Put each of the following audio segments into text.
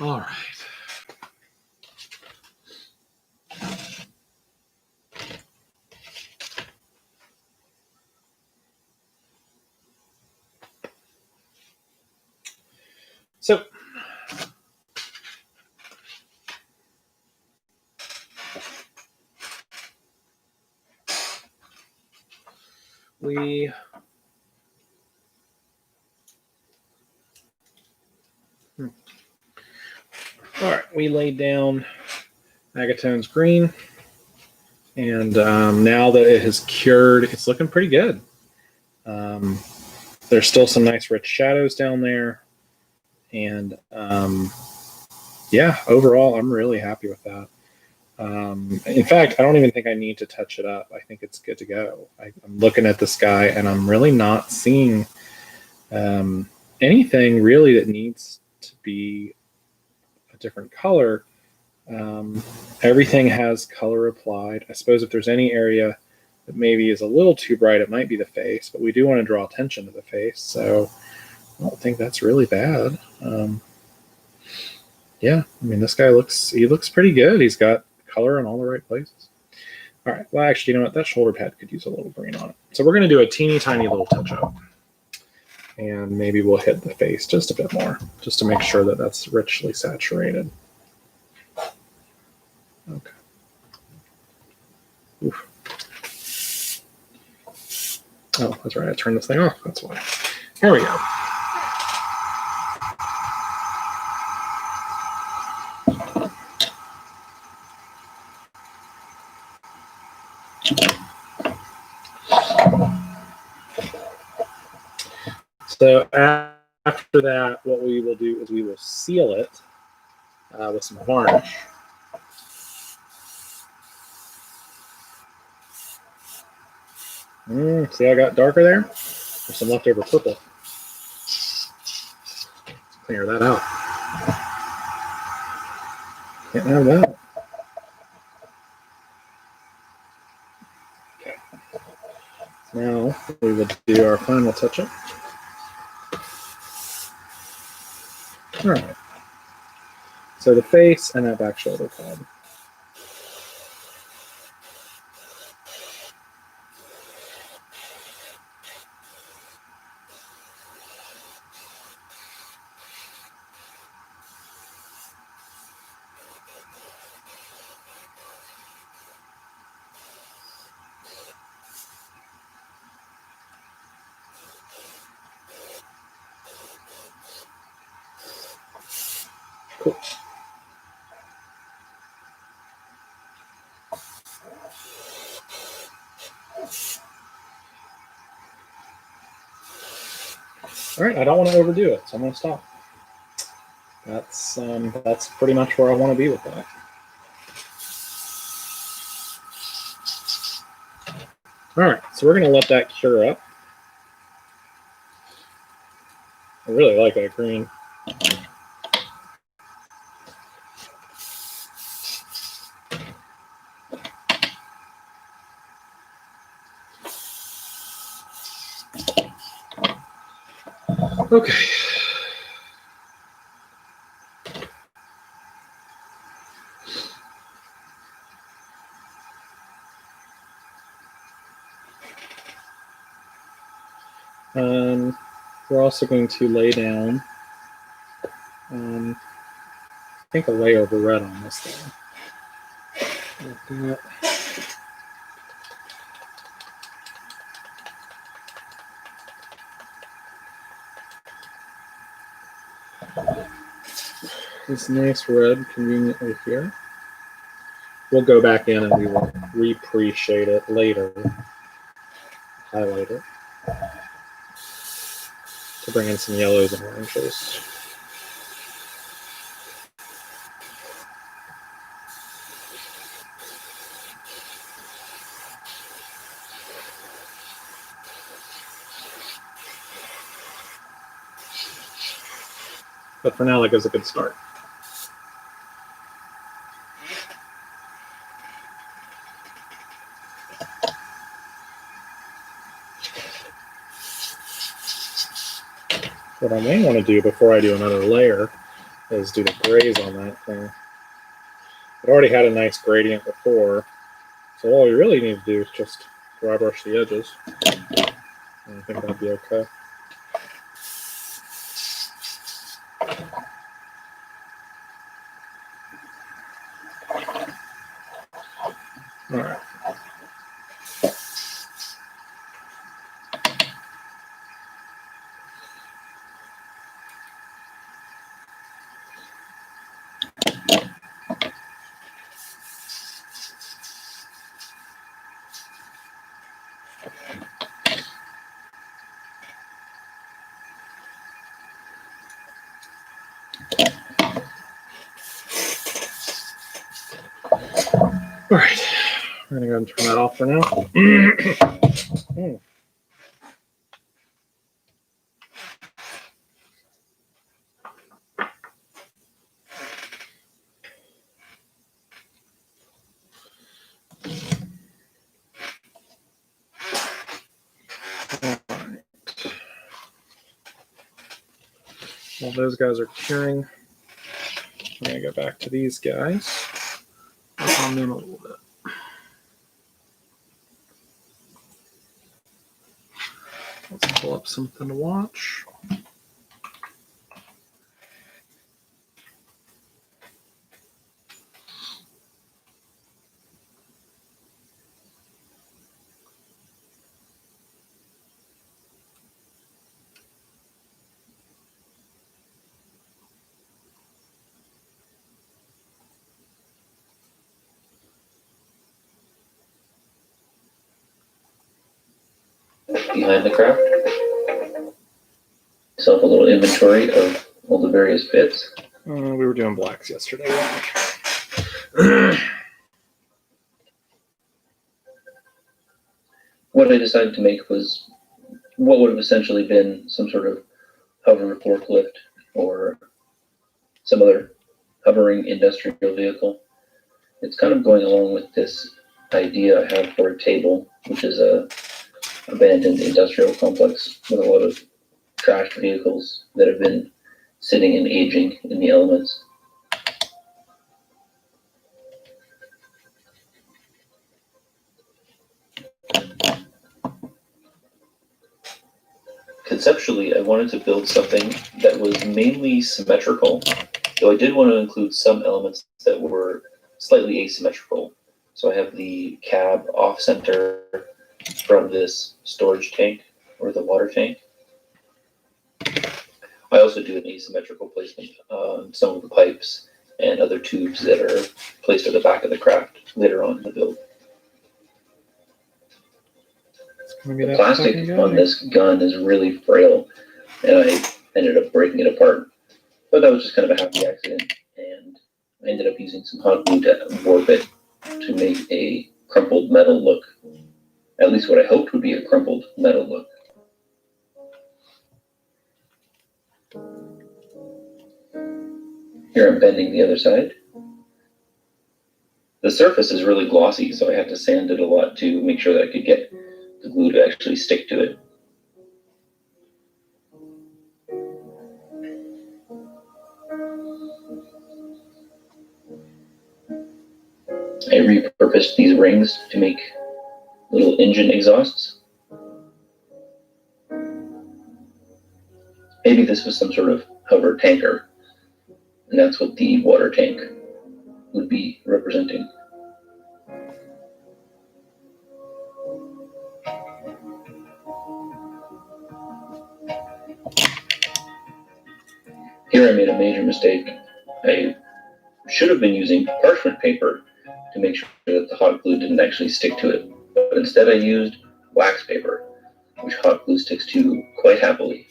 All right. So we all right, we laid down Agatone's green, and now that it has cured, it's looking pretty good. There's still some nice rich shadows down there, and yeah, overall, I'm really happy with that. In fact, I don't even think I need to touch it up. I think it's good to go. I'm looking at the sky, and I'm really not seeing anything really that needs to be a different color. Everything has color applied. I suppose if there's any area that maybe is a little too bright, it might be the face, but we do want to draw attention to the face, so I don't think that's really bad. Yeah, I mean, this guy looks pretty good. He's got color in all the right places. All right, well, actually, you know what? That shoulder pad could use a little green on it. So we're going to do a teeny tiny little touch-up. And maybe we'll hit the face just a bit more, just to make sure that that's richly saturated. Okay. Oof. Oh, that's right. I turned this thing off. That's why. Here we go. So after that, what we will do is we will seal it with some varnish. See how I got darker there? There's some leftover purple. Let's clear that out. Can't have that. Okay. Now we will do our final touch-up. All right. So the face and that back shoulder pad. Cool. All right, I don't want to overdo it, so I'm going to stop. That's pretty much where I want to be with that. All right, so we're going to let that cure up. I really like that green. Okay. We're also going to lay down, I think, a layer of red on this thing. Like that. This nice red conveniently here. We'll go back in and we will re-pre-shade it later, highlight it, to bring in some yellows and oranges. But for now, that gives a good start. What I may want to do before I do another layer is do the graze on that thing. It already had a nice gradient before, so all we really need to do is just dry brush the edges. And I think that'd be okay. All right. All right, we're gonna go ahead and turn that off for now. While those guys are curing, I'm gonna go back to these guys. Work on them a little bit. Let's pull up something to watch. Behind the craft. Self a little inventory of all the various bits. We were doing blacks yesterday. What I decided to make was what would have essentially been some sort of hover forklift or some other hovering industrial vehicle. It's kind of going along with this idea I have for a table, which is a abandoned industrial complex with a lot of trashed vehicles that have been sitting and aging in the elements. Conceptually, I wanted to build something that was mainly symmetrical, though I did want to include some elements that were slightly asymmetrical. So I have the cab off-center from this storage tank, or the water tank. I also do an asymmetrical placement on some of the pipes and other tubes that are placed at the back of the craft later on in the build. The plastic on this gun is really frail, and I ended up breaking it apart. But that was just kind of a happy accident, and I ended up using some hot glue to warp it to make a crumpled metal look. At least what I hoped would be a crumpled metal look. Here I'm bending the other side. The surface is really glossy, so I had to sand it a lot to make sure that I could get the glue to actually stick to it. I repurposed these rings to make little engine exhausts. Maybe this was some sort of hover tanker, and that's what the water tank would be representing. Here I made a major mistake. I should have been using parchment paper to make sure that the hot glue didn't actually stick to it, but instead I used wax paper, which hot glue sticks to quite happily.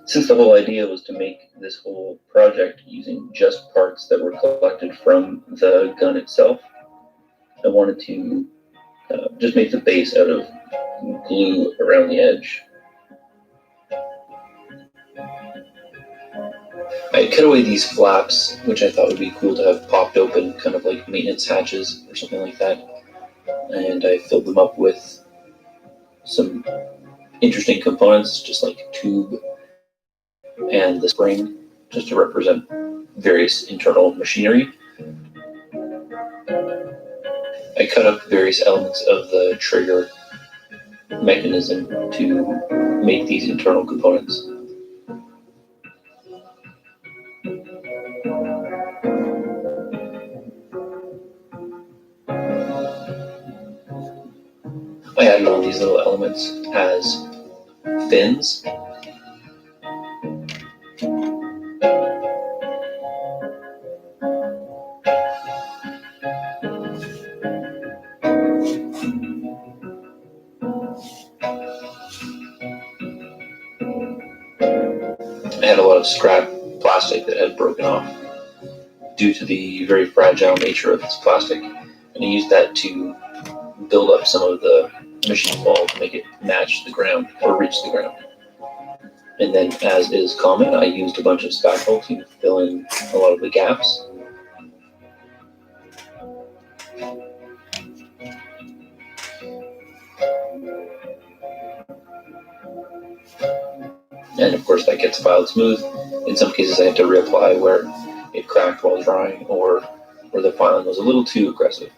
Since the whole idea was to make this whole project using just parts that were collected from the gun itself, I wanted to just make the base out of glue around the edge. I cut away these flaps, which I thought would be cool to have popped open, kind of like maintenance hatches or something like that. And I filled them up with some interesting components, just like tube and the spring, just to represent various internal machinery. I cut up various elements of the trigger mechanism to make these internal components. I added all these little elements as fins. I had a lot of scrap plastic that had broken off due to the very fragile nature of this plastic, and I used that to build up some of the machine wall to make it match the ground or reach the ground. And then, as is common, I used a bunch of spackle to fill in a lot of the gaps. And of course that gets filed smooth. In some cases I had to reapply where it cracked while drying or where the filing was a little too aggressive.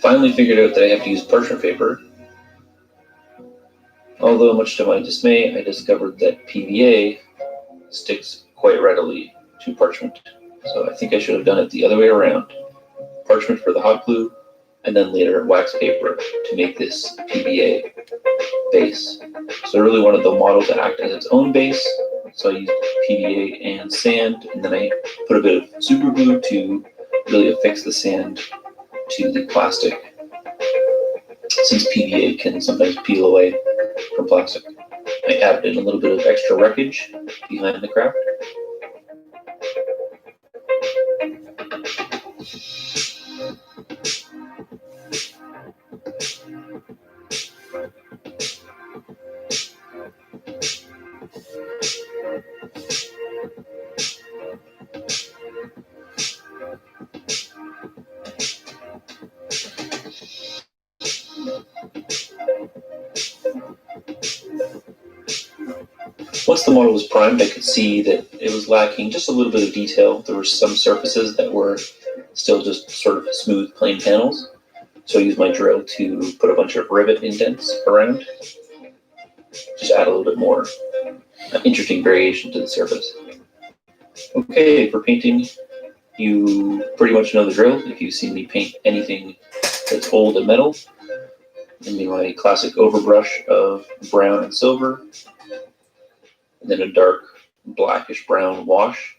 Finally figured out that I have to use parchment paper. Although much to my dismay, I discovered that PVA sticks quite readily to parchment. So I think I should have done it the other way around. Parchment for the hot glue, and then later wax paper to make this PVA base. So I really wanted the model to act as its own base, so I used PVA and sand, and then I put a bit of super glue to really affix the sand to the plastic, since PVA can sometimes peel away from plastic. I added in a little bit of extra wreckage behind the craft. Once the model was primed, I could see that it was lacking just a little bit of detail. There were some surfaces that were still just sort of smooth, plain panels. So I used my drill to put a bunch of rivet indents around. Just add a little bit more interesting variation to the surface. Okay, for painting, you pretty much know the drill. If you've seen me paint anything that's old and metal, and my classic overbrush of brown and silver, and then a dark blackish brown wash.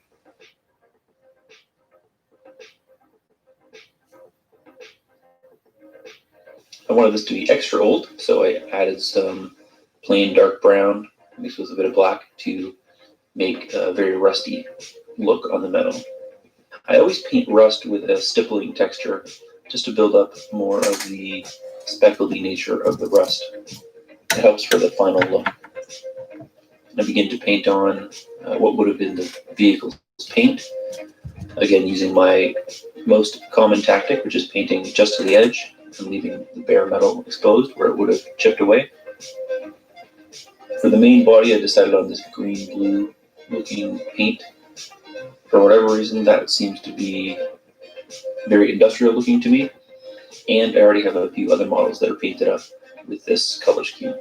I wanted this to be extra old, so I added some plain dark brown mixed with a bit of black to make a very rusty look on the metal. I always paint rust with a stippling texture just to build up more of the speckledy nature of the rust. It helps for the final look. I begin to paint on what would have been the vehicle's paint, again using my most common tactic, which is painting just to the edge and leaving the bare metal exposed where it would have chipped away. For the main body, I decided on this green-blue looking paint. For whatever reason, that seems to be very industrial looking to me, and I already have a few other models that are painted up with this color scheme.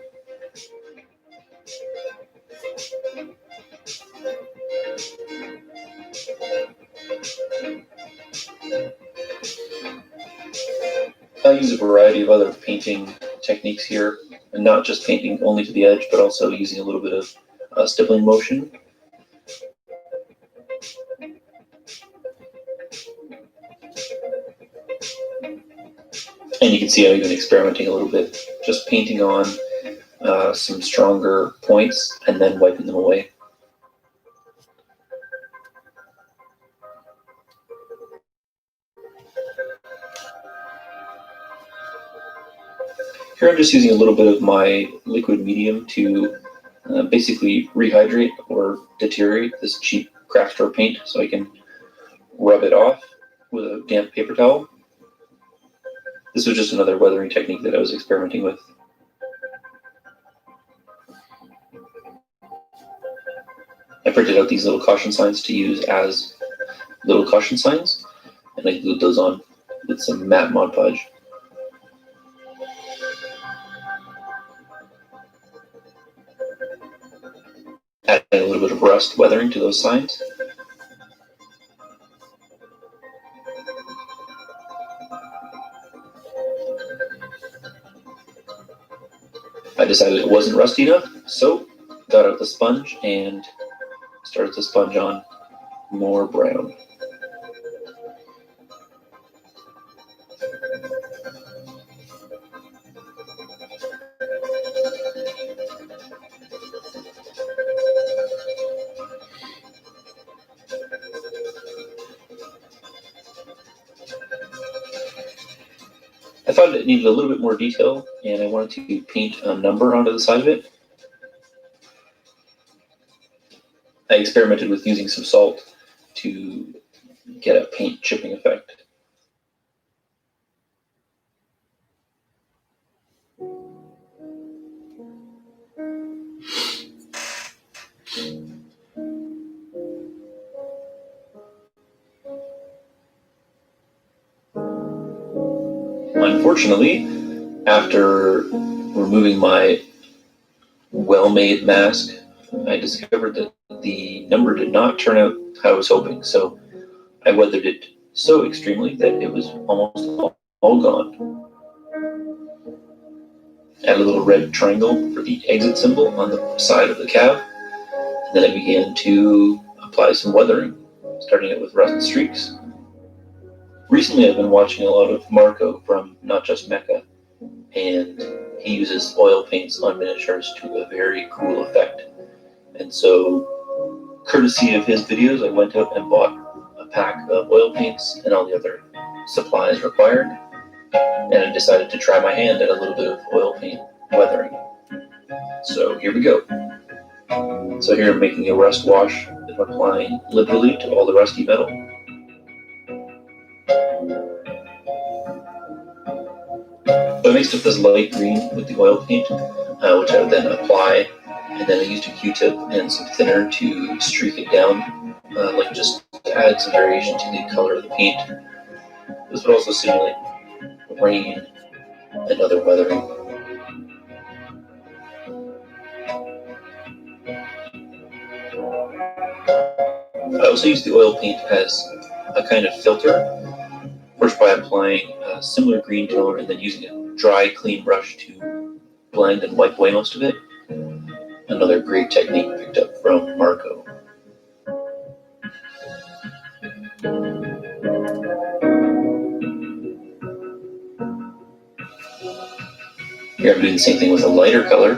I use a variety of other painting techniques here, and not just painting only to the edge, but also using a little bit of stippling motion. And you can see I'm even experimenting a little bit, just painting on some stronger points and then wiping them away. Here I'm just using a little bit of my liquid medium to basically rehydrate or deteriorate this cheap craft store paint so I can rub it off with a damp paper towel. This was just another weathering technique that I was experimenting with. printed out these little caution signs to use as little caution signs, and I glued those on with some matte Mod Podge. Adding a little bit of rust weathering to those signs. I decided it wasn't rusty enough, so got out the sponge and started to sponge on more brown. I thought it needed a little bit more detail, and I wanted to paint a number onto the side of it. I experimented with using some salt to get a paint chipping effect. Unfortunately, after removing my well-made mask, I discovered that the number did not turn out how I was hoping, so I weathered it so extremely that it was almost all gone. Add a little red triangle for the exit symbol on the side of the cab, and then I began to apply some weathering, starting it with rust streaks. Recently, I've been watching a lot of Marco from Not Just Mecha, and he uses oil paints on miniatures to a very cool effect. And so, courtesy of his videos, I went out and bought a pack of oil paints and all the other supplies required, and I decided to try my hand at a little bit of oil paint weathering. So here we go. So here I'm making a rust wash and applying liberally to all the rusty metal. So I mixed up this light green with the oil paint, which I would then apply, and then I used a Q-tip and some thinner to streak it down, just to add some variation to the color of the paint. This would also simulate rain and other weathering. I also use the oil paint as a kind of filter, first by applying a similar green tone and then using a dry, clean brush to blend and wipe away most of it. Another great technique picked up from Marco. Here I'm doing the same thing with a lighter color,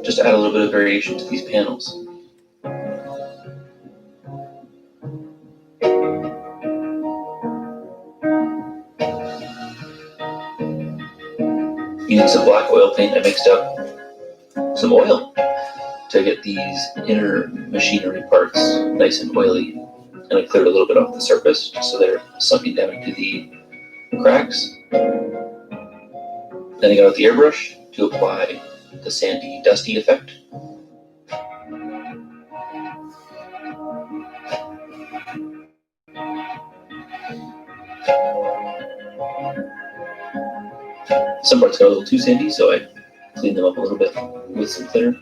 just to add a little bit of variation to these panels. Using some black oil paint, I mixed up some oil to get these inner machinery parts nice and oily, and I cleared a little bit off the surface just so they're sunken down into the cracks. Then I got out the airbrush to apply the sandy, dusty effect. Some parts got a little too sandy, so I cleaned them up a little bit with some thinner.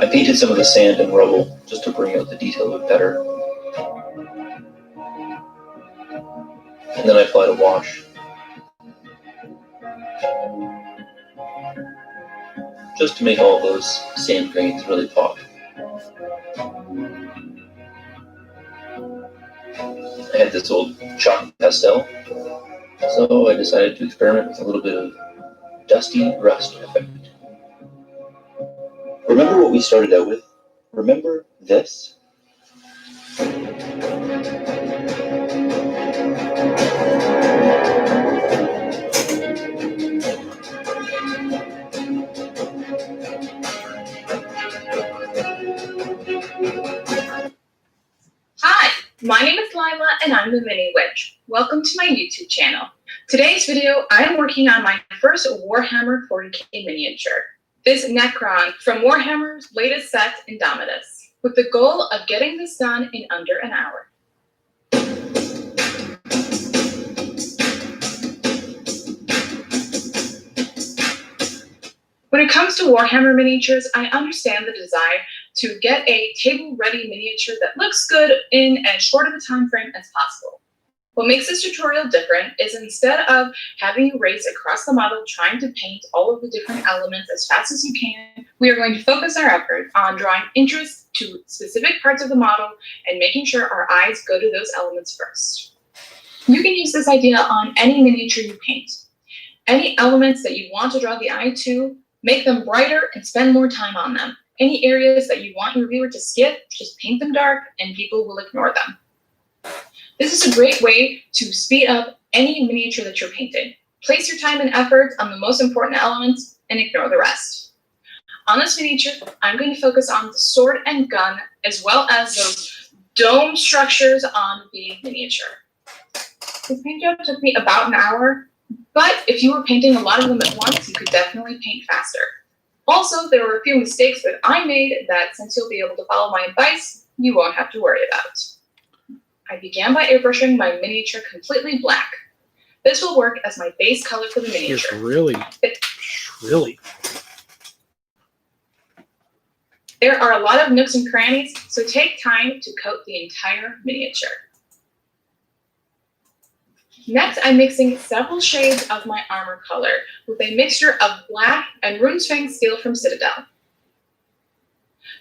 I painted some of the sand and rubble just to bring out the detail a bit better. And then I applied a wash. Just to make all those sand grains really pop. I had this old chalk pastel, so I decided to experiment with a little bit of dusty rust effect. Remember what we started out with? Remember this? Hi, my name is Lila and I'm the Mini Witch. Welcome to my YouTube channel. Today's video, I'm working on my first Warhammer 40k miniature. This Necron from Warhammer's latest set, Indomitus, with the goal of getting this done in under an hour. When it comes to Warhammer miniatures, I understand the desire to get a table-ready miniature that looks good in as short of a time frame as possible. What makes this tutorial different is instead of having you race across the model trying to paint all of the different elements as fast as you can, we are going to focus our effort on drawing interest to specific parts of the model and making sure our eyes go to those elements first. You can use this idea on any miniature you paint. Any elements that you want to draw the eye to, make them brighter and spend more time on them. Any areas that you want your viewer to skip, just paint them dark and people will ignore them. This is a great way to speed up any miniature that you're painting. Place your time and effort on the most important elements and ignore the rest. On this miniature, I'm going to focus on the sword and gun, as well as those dome structures on the miniature. This paint job took me about an hour, but if you were painting a lot of them at once, you could definitely paint faster. Also, there were a few mistakes that I made that, since you'll be able to follow my advice, you won't have to worry about. I began by airbrushing my miniature completely black. This will work as my base color for the miniature. It's really. There are a lot of nooks and crannies, so take time to coat the entire miniature. Next, I'm mixing several shades of my armor color with a mixture of black and Runesfang steel from Citadel.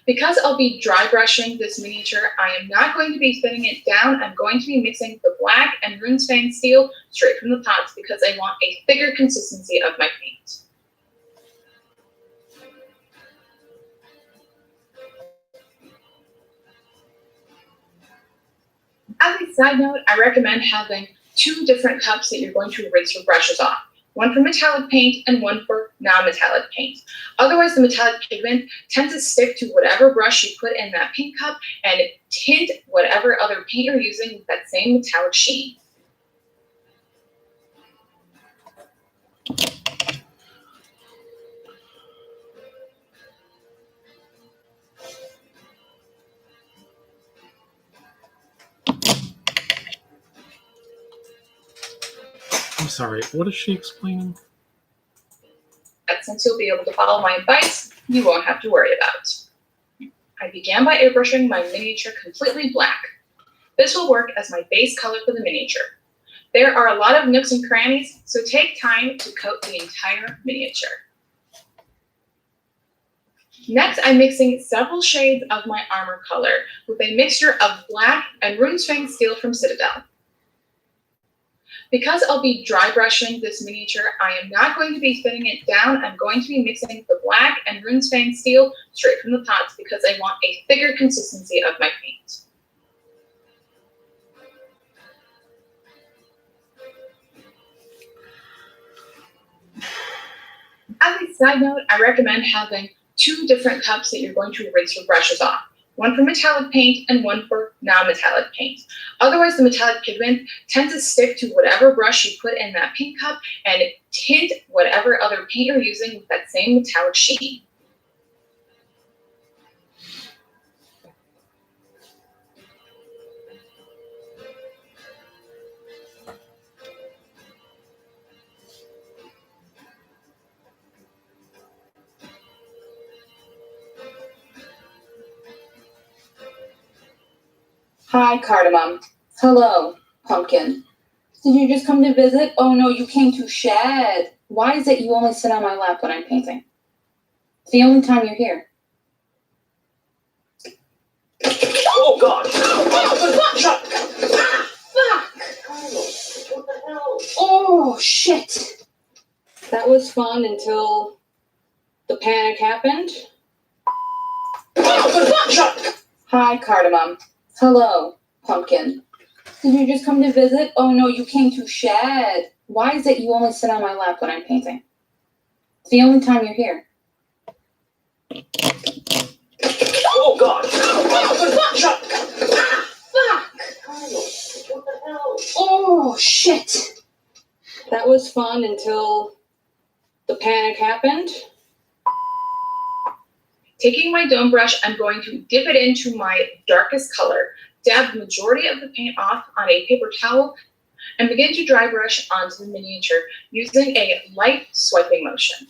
Because I'll be dry brushing this miniature, I am not going to be thinning it down. I'm going to be mixing the black and Runesfang steel straight from the pots because I want a thicker consistency of my paint. As a side note, I recommend having 2 different cups that you're going to rinse your brushes off. One for metallic paint and one for non-metallic paint. Otherwise, the metallic pigment tends to stick to whatever brush you put in that paint cup and tint whatever other paint you're using with that same metallic sheen. I'm sorry, what is she explaining? Since you'll be able to follow my advice, you won't have to worry about. I began by airbrushing my miniature completely black. This will work as my base color for the miniature. There are a lot of nooks and crannies, so take time to coat the entire miniature. Next, I'm mixing several shades of my armor color with a mixture of black and Runesfang steel from Citadel. Because I'll be dry brushing this miniature, I am not going to be thinning it down. I'm going to be mixing the black and Runesfang steel straight from the pots because I want a thicker consistency of my paint. As a side note, I recommend having 2 different cups that you're going to rinse your brushes off. One for metallic paint and one for non-metallic paint. Otherwise, the metallic pigment tends to stick to whatever brush you put in that paint cup and tint whatever other paint you're using with that same metallic sheen. Hi, Cardamom. Hello, Pumpkin. Did you just come to visit? Oh no, you came to shed. Why is it you only sit on my lap when I'm painting? It's the only time you're here. Oh God! Oh, shit. That was fun until the panic happened. Hi, Cardamom. Hello, Pumpkin. Did you just come to visit? Oh no, you came to shed. Why is it you only sit on my lap when I'm painting? It's the only time you're here. Oh God! Oh, shit. fun until the panic happened. Taking my dome brush, I'm going to dip it into my darkest color, dab the majority of the paint off on a paper towel, and begin to dry brush onto the miniature using a light swiping motion.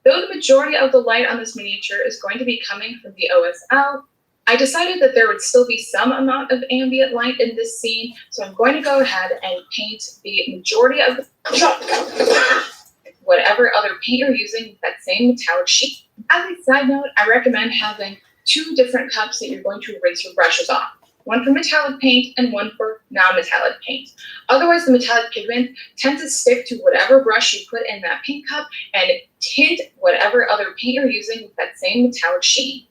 Though the majority of the light on this miniature is going to be coming from the OSL, I decided that there would still be some amount of ambient light in this scene, so I'm going to go ahead and paint the majority of whatever other paint you're using with that same metallic sheet. As a side note, I recommend having 2 different cups that you're going to rinse your brushes off. One for metallic paint and one for non-metallic paint. Otherwise, the metallic pigment tends to stick to whatever brush you put in that paint cup and tint whatever other paint you're using with that same metallic sheen.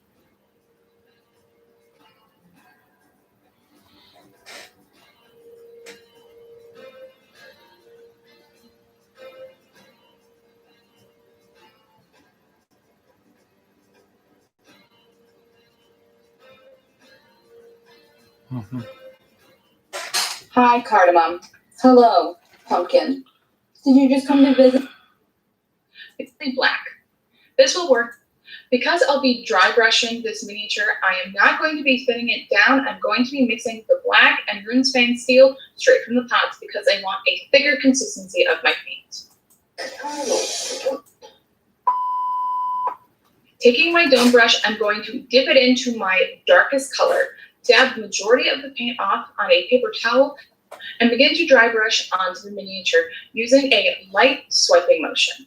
Mm-hmm. Hi, Cardamom. Hello, Pumpkin. Did you just come to visit? It's the black. This will work. Because I'll be dry brushing this miniature, I am not going to be thinning it down. I'm going to be mixing the black and Runesfang steel straight from the pots because I want a thicker consistency of my paint. Taking my dome brush, I'm going to dip it into my darkest color, dab the majority of the paint off on a paper towel, and begin to dry brush onto the miniature using a light swiping motion.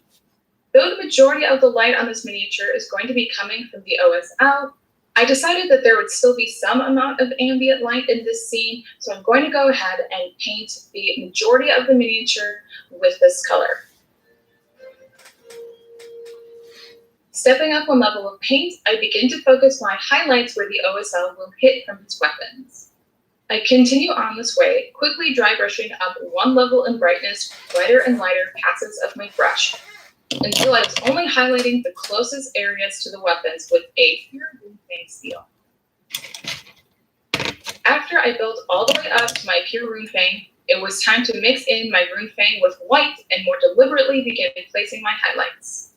Though the majority of the light on this miniature is going to be coming from the OSL, I decided that there would still be some amount of ambient light in this scene, so I'm going to go ahead and paint the majority of the miniature with this color. Stepping up one level of paint, I begin to focus my highlights where the OSL will hit from its weapons. I continue on this way, quickly dry brushing up one level in brightness, lighter and lighter passes of my brush, until I was only highlighting the closest areas to the weapons with a pure Runefang steel. After I built all the way up to my pure Runefang, it was time to mix in my Runefang with white and more deliberately begin placing my highlights.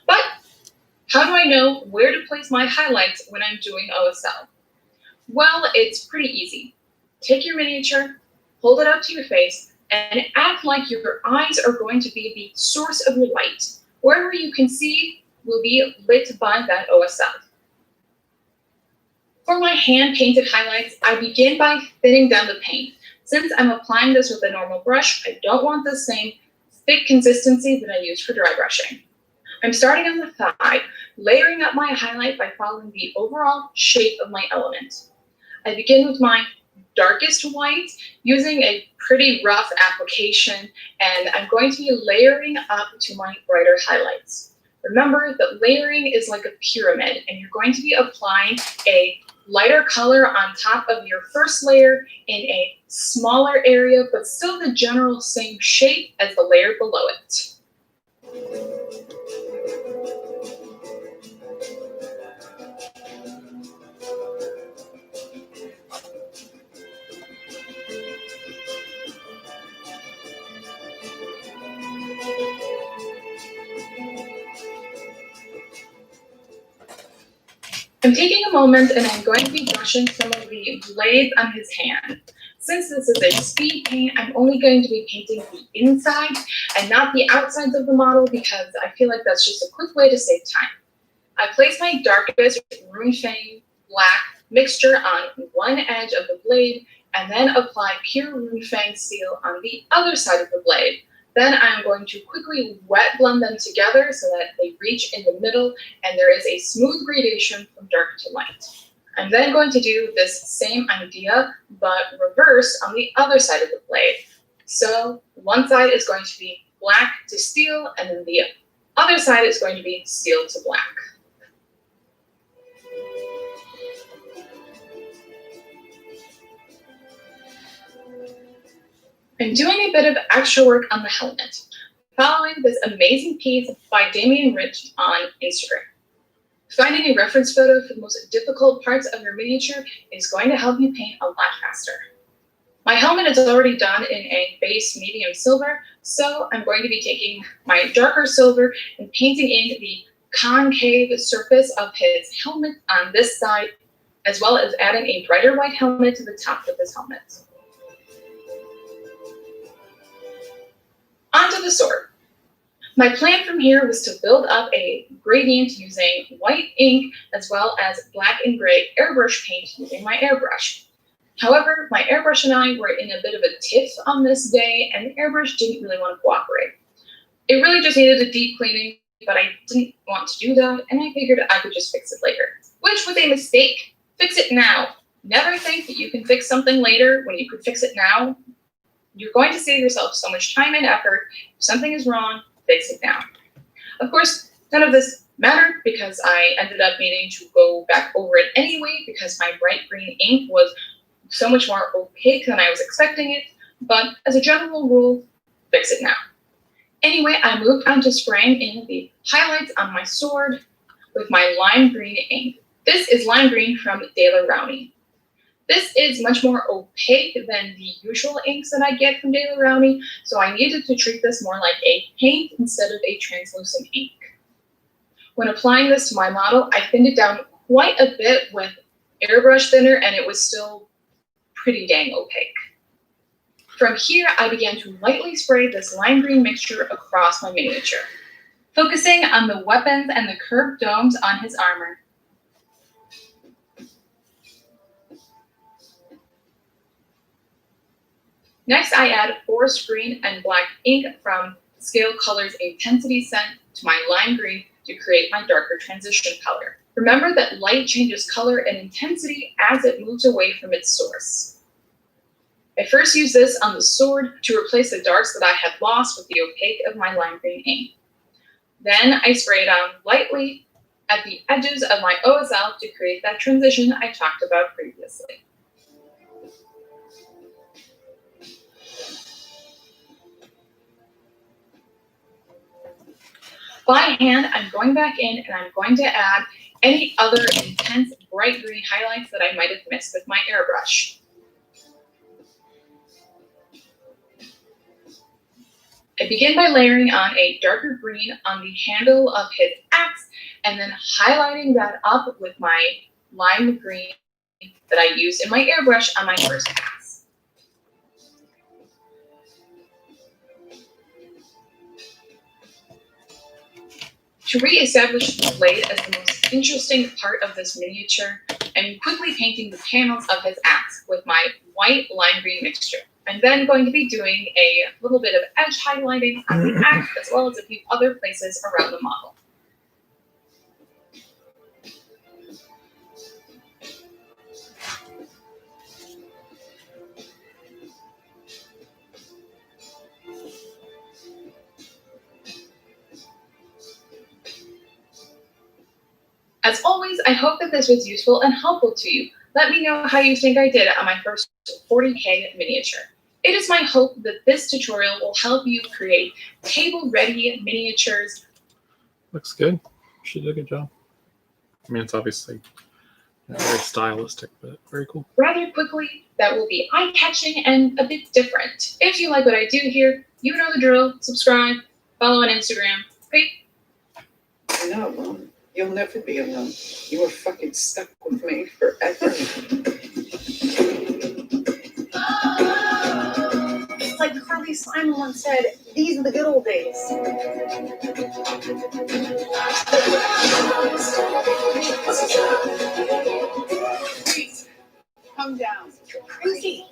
But how do I know where to place my highlights when I'm doing OSL? Well, it's pretty easy. Take your miniature, hold it up to your face, and act like your eyes are going to be the source of your light. Wherever you can see will be lit by that OSL. For my hand-painted highlights, I begin by thinning down the paint. Since I'm applying this with a normal brush, I don't want the same thick consistency that I use for dry brushing. I'm starting on the thigh, layering up my highlight by following the overall shape of my element. I begin with my darkest white, using a pretty rough application, and I'm going to be layering up to my brighter highlights. Remember that layering is like a pyramid, and you're going to be applying a lighter color on top of your first layer in a smaller area, but still the general same shape as the layer below it. I'm taking a moment and I'm going to be brushing some of the blades on his hand. Since this is a speed paint, I'm only going to be painting the inside and not the outsides of the model because I feel like that's just a quick way to save time. I place my darkest Runefang black mixture on one edge of the blade and then apply pure Runefang steel on the other side of the blade. Then I'm going to quickly wet blend them together so that they reach in the middle and there is a smooth gradation from dark to light. I'm then going to do this same idea, but reverse on the other side of the blade. So one side is going to be black to steel, and then the other side is going to be steel to black. I'm doing a bit of extra work on the helmet, following this amazing piece by Damien Rich on Instagram. Finding a reference photo for the most difficult parts of your miniature is going to help you paint a lot faster. My helmet is already done in a base medium silver, so I'm going to be taking my darker silver and painting in the concave surface of his helmet on this side, as well as adding a brighter white helmet to the top of his helmet. Onto the sword. My plan from here was to build up a gradient using white ink as well as black and gray airbrush paint using my airbrush. However, my airbrush and I were in a bit of a tiff on this day, and the airbrush didn't really want to cooperate. It really just needed a deep cleaning, but I didn't want to do that, and I figured I could just fix it later. Which was a mistake. Fix it now. Never think that you can fix something later when you could fix it now. You're going to save yourself so much time and effort. If something is wrong, fix it now. Of course, none of this mattered because I ended up needing to go back over it anyway because my bright green ink was so much more opaque than I was expecting it, but as a general rule, fix it now. Anyway, I moved on to spraying in the highlights on my sword with my lime green ink. This is lime green from De La Rowney. This is much more opaque than the usual inks that I get from De La Rowney, so I needed to treat this more like a paint instead of a translucent ink. When applying this to my model, I thinned it down quite a bit with airbrush thinner, and it was still pretty dang opaque. From here, I began to lightly spray this lime green mixture across my miniature, focusing on the weapons and the curved domes on his armor. Next, I add forest green and black ink from Scale Colors Intensity Scent to my lime green to create my darker transition color. Remember that light changes color and intensity as it moves away from its source. I first used this on the sword to replace the darks that I had lost with the opaque of my lime green ink. Then I sprayed on lightly at the edges of my OSL to create that transition I talked about previously. By hand, I'm going back in and I'm going to add any other intense bright green highlights that I might have missed with my airbrush. I begin by layering on a darker green on the handle of his axe and then highlighting that up with my lime green that I used in my airbrush on my first pass. To re-establish the blade as the most interesting part of this miniature, I'm quickly painting the panels of his axe with my white lime green mixture. I'm then going to be doing a little bit of edge highlighting on the axe as well as a few other places around the model. As always, I hope that this was useful and helpful to you. Let me know how you think I did on my first 40K miniature. It is my hope that this tutorial will help you create table-ready miniatures. Looks good. She did a good job. I mean, it's obviously not very stylistic, but very cool. Rather quickly, that will be eye-catching and a bit different. If you like what I do here, you know the drill. Subscribe, follow on Instagram. Great. No, Mom. You'll never be alone. You were fucking stuck with me forever. Like Carly Simon once said, these are the good old days. Please, come down. Crazy.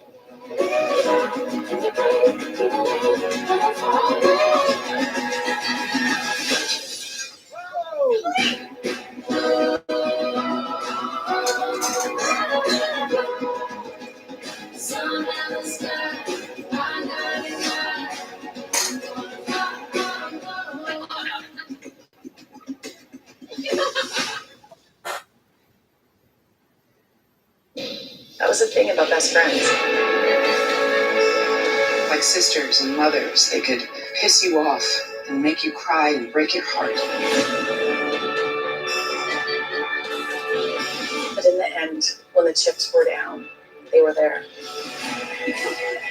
That was the thing about best friends. Like sisters and mothers, they could piss you off and make you cry and break your heart. And when the chips were down, they were there.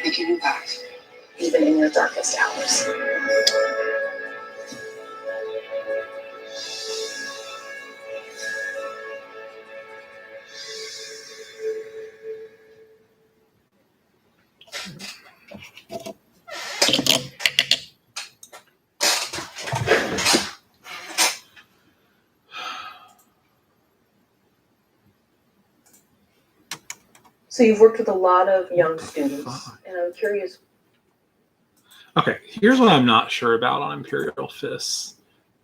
They can impact. Even in your darkest hours. So you've worked with a lot of young students, fuck? and I'm curious. Okay, here's what I'm not sure about on Imperial Fists.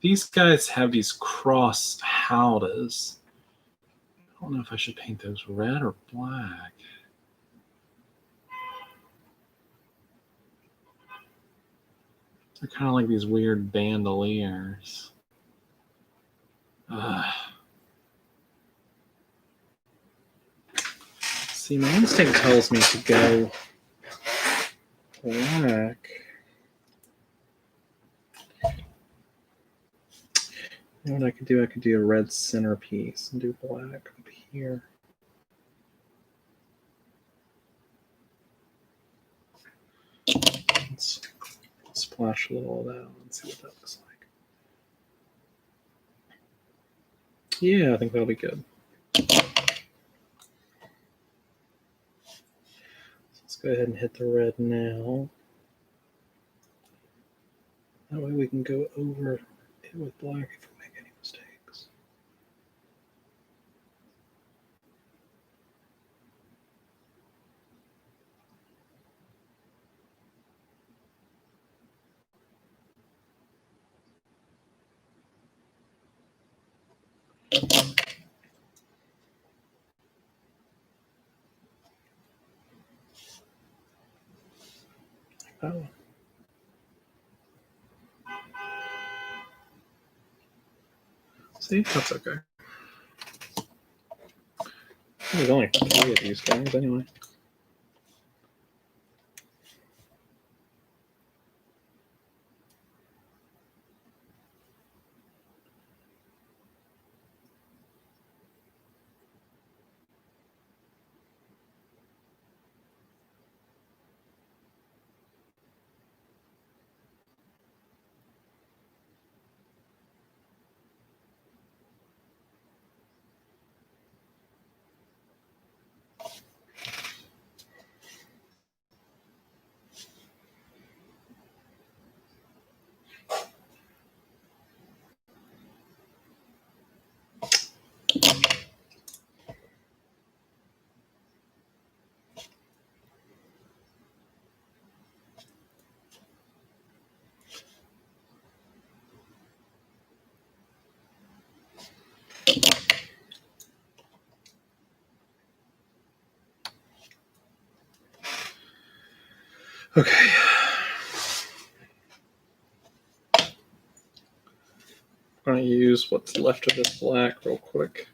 These guys have these cross howdahs. I don't know if I should paint those red or black. They're kind of like these weird bandoliers. See, my instinct tells me to go black. You know what I could do? I could do a red centerpiece and do black up here. Let's splash a little of that on and see what that looks like. Yeah, I think that'll be good. Let's go ahead and hit the red now. That way we can go over it with black if we make any mistakes. Like that one. See, that's okay. There's only 3 of these guys anyway. Okay. I'm going to use what's left of this black real quick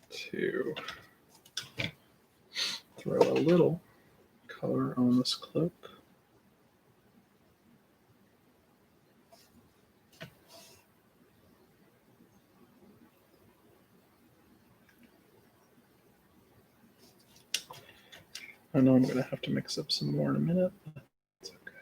to throw a little color on this cloak. I know I'm going to have to mix up some more in a minute. But it's okay.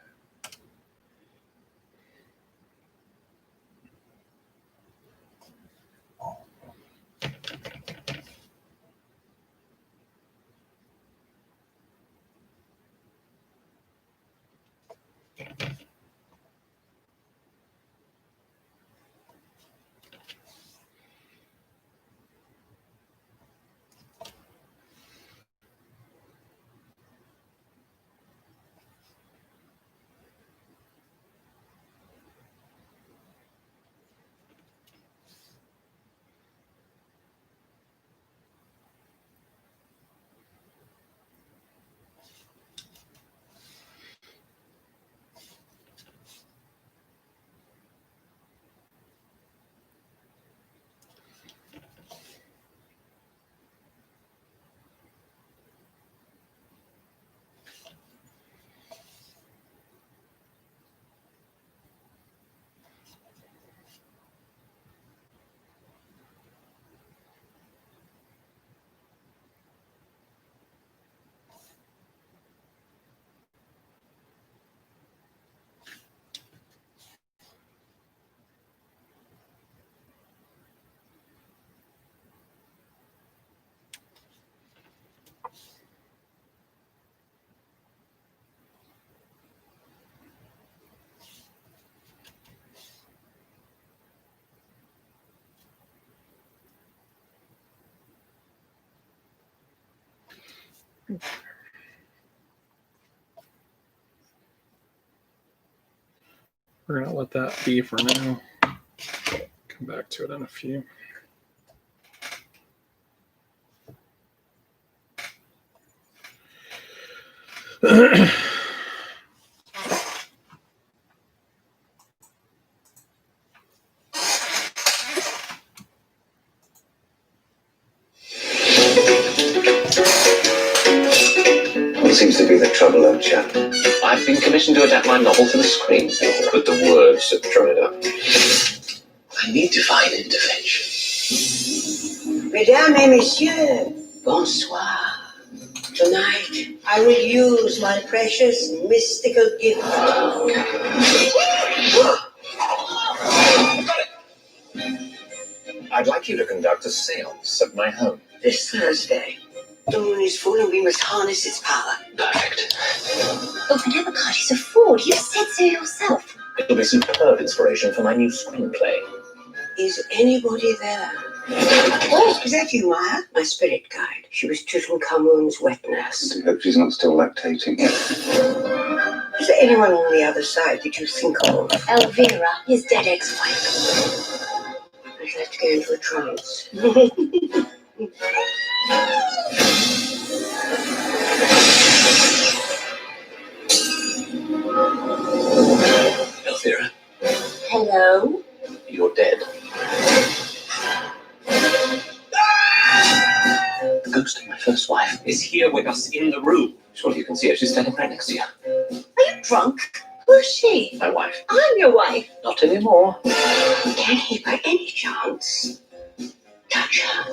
We're going to let that be for now. Come back to it in a few. What seems to be the trouble, old chap? I've been commissioned to adapt my novel for the screen. But the words have dried up. I need divine intervention. Mesdames et messieurs, bonsoir. Tonight, I will use my precious mystical gift. I'd like you to conduct a seance at my home. This Thursday, the moon is full and we must harness its power. Perfect. But whenever Cardi's a fraud, you said so yourself. It'll be superb inspiration for my new screenplay. Is anybody there? Oh, is that you, Maya? My spirit guide. She was Tutankhamun's wet nurse. I hope she's not still lactating. Is there anyone on the other side that you think of? Elvira, his dead ex-wife. I'd like to go into a trance. Elvira, Hello? you're dead. The ghost of my first wife is here with us in the room. Surely you can see her. She's standing right next to you. Are you drunk? Who's she? My wife. I'm your wife. Not anymore. Can he by any chance touch her?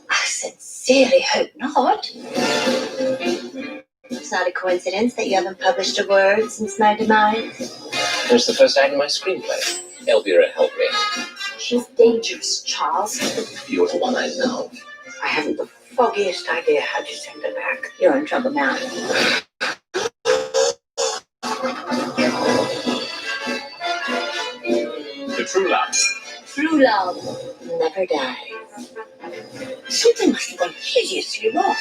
I sincerely hope not. It's not a coincidence that you haven't published a word since my demise. There's the first act of my screenplay. Elvira, help me. She's dangerous, Charles. You're the one I know. I haven't the foggiest idea how to send her back. You're in trouble now. The true love. True love never dies. Something must have gone hideously wrong.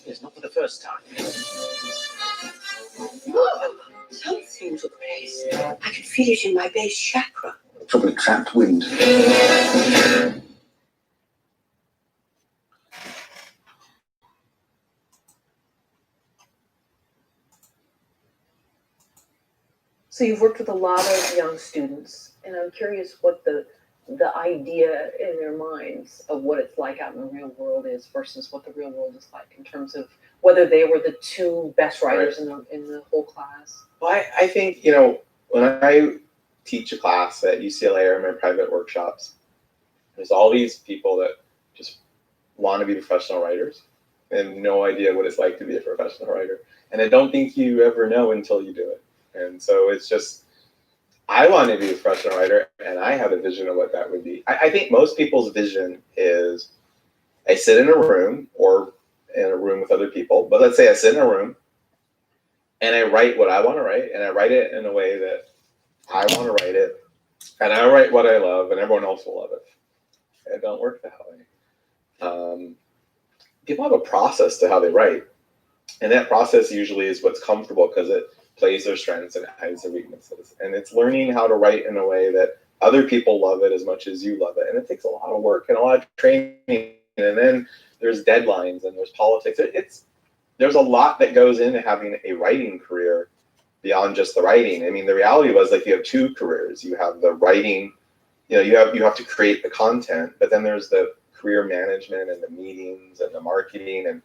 It's not for the first time. Oh, something's amiss. I can feel it in my base chakra. Probably trapped wind. So you've worked with a lot of young students, and I'm curious what the idea in their minds of what it's like out in the real world is versus what the real world is like in terms of whether they were the two best writers in the whole class. Well, I think, you know, when I teach a class at UCLA or in my private workshops, there's all these people that just want to be professional writers and no idea what it's like to be a professional writer. And I don't think you ever know until you do it. And so it's just, I want to be a professional writer and I have a vision of what that would be. I think most people's vision is I sit in a room or in a room with other people, but let's say I sit in a room and I write what I want to write, and I write it in a way that I want to write it, and I write what I love, and everyone else will love it. It don't work that way. People have a process to how they write, and that process usually is what's comfortable because it plays their strengths and hides their weaknesses. And it's learning how to write in a way that other people love it as much as you love it, and it takes a lot of work and a lot of training. And then there's deadlines and there's politics. There's a lot that goes into having a writing career beyond just the writing. I mean, the reality was like you have two careers. You have the writing, you know, you have to create the content, but then there's the career management and the meetings and the marketing and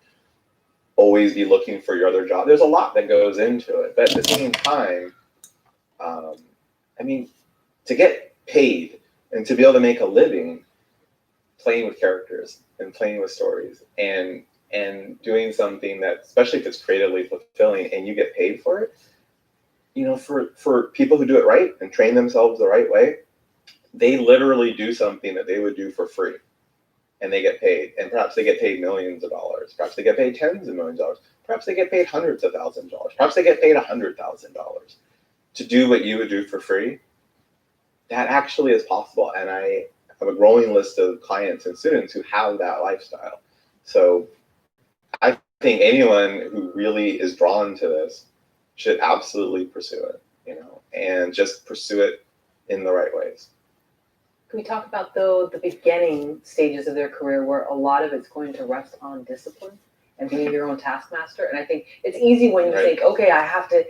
always be looking for your other job. There's a lot that goes into it. But at the same time, I mean, to get paid and to be able to make a living playing with characters and playing with stories and doing something that, especially if it's creatively fulfilling and you get paid for it, you know, for people who do it right and train themselves the right way, they literally do something that they would do for free and they get paid. And perhaps they get paid millions of dollars. Perhaps they get paid tens of millions of dollars. Perhaps they get paid hundreds of thousands of dollars. Perhaps they get paid $100,000 to do what you would do for free. that actually is possible. And I have a growing list of clients and students who have that lifestyle. So I think anyone who really is drawn to this should absolutely pursue it, and just pursue it in the right ways. Can we talk about, though, the beginning stages of their career where a lot of it's going to rest on discipline and being your own taskmaster? And I think it's easy when you think, okay, I have to,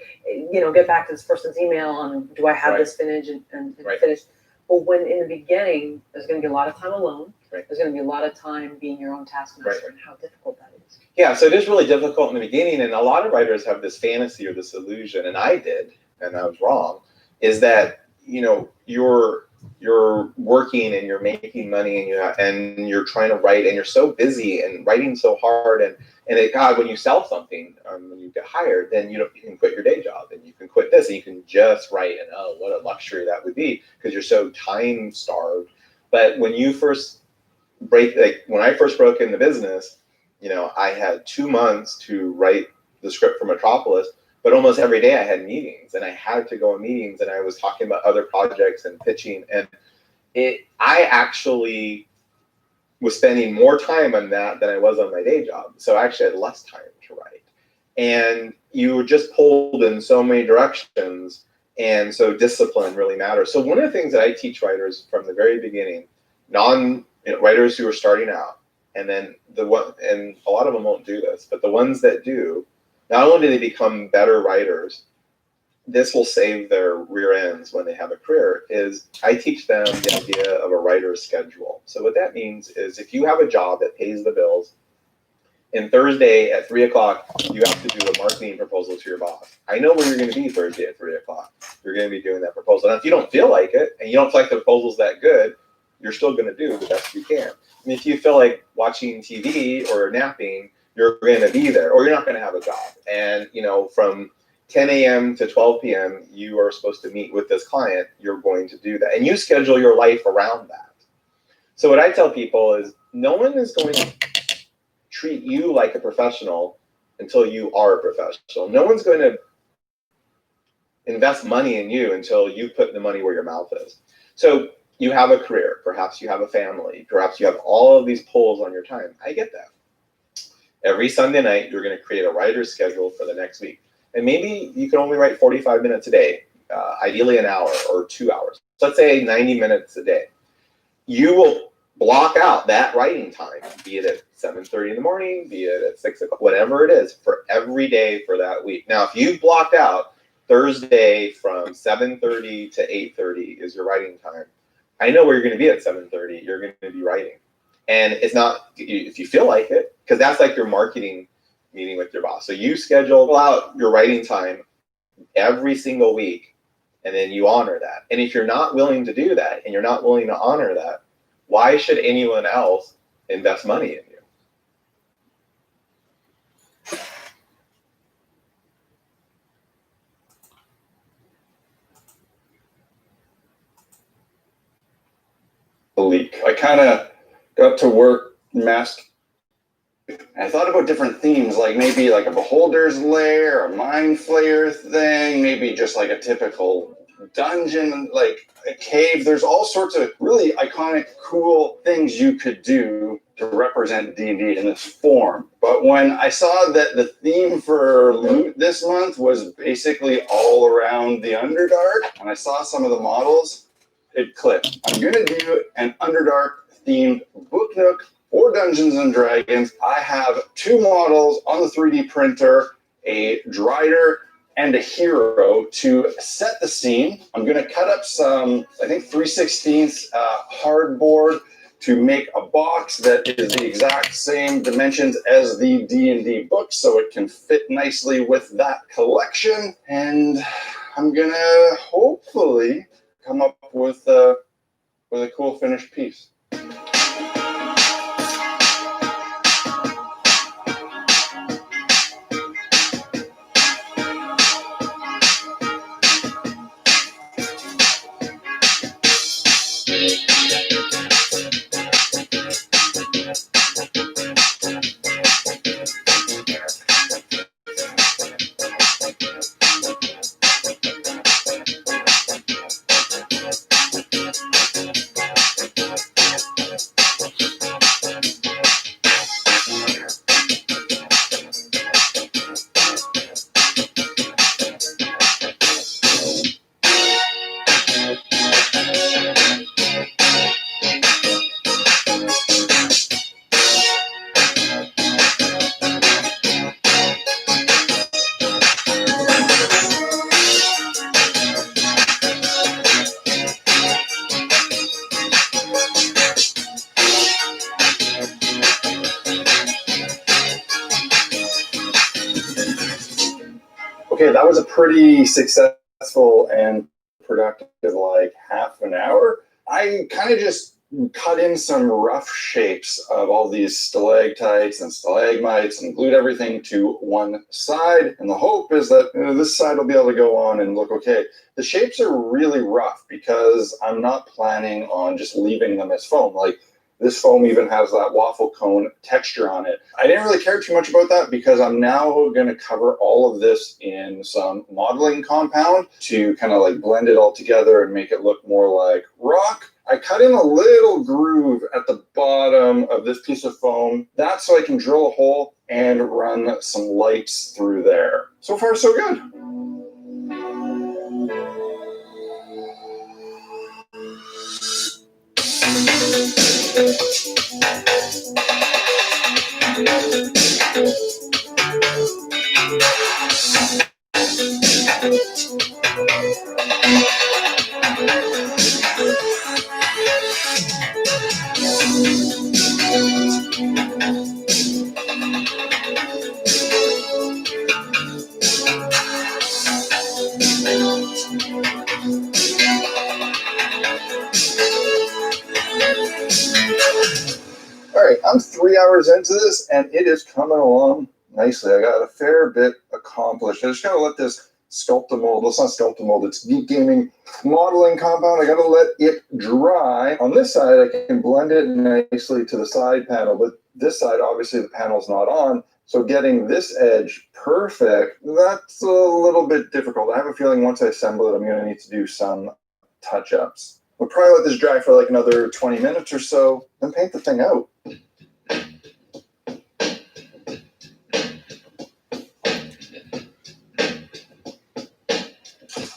get back to this person's email on, do I have this finished and finished? But when in the beginning, there's going to be a lot of time alone. There's going to be a lot of time being your own taskmaster, and how difficult that is. Yeah, so it is really difficult in the beginning, and a lot of writers have this fantasy or this illusion, and I did, and I was wrong, is that you're working and you're making money and you're trying to write and you're so busy and writing so hard and God, when you sell something, when you get hired, then you can quit your day job and you can quit this and you can just write, and oh, what a luxury that would be because you're so time starved. But when you first when I first broke into business, I had 2 months to write the script for Metropolis. But almost every day I had meetings and I had to go in meetings and I was talking about other projects and pitching. And I actually was spending more time on that than I was on my day job. So I actually had less time to write. And you were just pulled in so many directions. And so discipline really matters. So one of the things that I teach writers from the very beginning, writers who are starting out, and then and a lot of them won't do this, but the ones that do, not only do they become better writers, this will save their rear ends when they have a career, is I teach them the idea of a writer's schedule. So what that means is if you have a job that pays the bills, and Thursday at 3 o'clock, you have to do a marketing proposal to your boss. I know where you're going to be Thursday at 3 o'clock. You're going to be doing that proposal. And if you don't feel like it, and you don't feel like the proposal's that good, you're still going to do the best you can. And if you feel like watching TV or napping, you're going to be there, or you're not going to have a job. And, from 10 a.m. to 12 p.m., you are supposed to meet with this client. You're going to do that. And you schedule your life around that. So what I tell people is no one is going to treat you like a professional until you are a professional. No one's going to invest money in you until you put the money where your mouth is. So you have a career. Perhaps you have a family. Perhaps you have all of these pulls on your time. I get that. Every Sunday night, you're going to create a writer's schedule for the next week. And maybe you can only write 45 minutes a day, ideally an hour or 2 hours. So let's say 90 minutes a day. You will block out that writing time, be it at 7:30 in the morning, be it at 6 o'clock, whatever it is, for every day for that week. Now, if you've blocked out Thursday from 7:30 to 8:30 is your writing time, I know where you're going to be at 7:30. You're going to be writing. And it's not, if you feel like it, because that's like your marketing meeting with your boss. So you schedule out your writing time every single week, and then you honor that. And if you're not willing to do that, and you're not willing to honor that, why should anyone else invest money in you? I kind of got to work mask. I thought about different themes, like maybe like a beholder's lair, a mind flayer thing, maybe just like a typical dungeon, like a cave. There's all sorts of really iconic, cool things you could do to represent D&D in this form. But when I saw that the theme for Loot this month was basically all around the Underdark, and I saw some of the models, it clicked. I'm going to do an Underdark-themed book nook for Dungeons & Dragons. I have 2 models on the 3D printer, a Drider and a hero to set the scene. I'm going to cut up some, I think 3/16 hardboard to make a box that is the exact same dimensions as the D&D book, so it can fit nicely with that collection. And I'm going to hopefully come up with a cool finished piece. Okay, that was a pretty successful and productive like half an hour. I kind of just cut in some rough shapes of all these stalactites and stalagmites and glued everything to one side. And the hope is that this side will be able to go on and look okay. The shapes are really rough because I'm not planning on just leaving them as foam. Like, this foam even has that waffle cone texture on it. I didn't really care too much about that because I'm now going to cover all of this in some modeling compound to kind of like blend it all together and make it look more like rock. I cut in a little groove at the bottom of this piece of foam. That's so I can drill a hole and run some lights through there. So far, so good. All right, I'm 3 hours into this, and it is coming along nicely. I got a fair bit accomplished. I just got to let this Sculptamold, well, it's not Sculptamold, it's Geek Gaming modeling compound. I got to let it dry. On this side, I can blend it nicely to the side panel, but this side, obviously, the panel's not on. So getting this edge perfect, that's a little bit difficult. I have a feeling once I assemble it, I'm going to need to do some touch-ups. We'll probably let this dry for like another 20 minutes or so, then paint the thing out.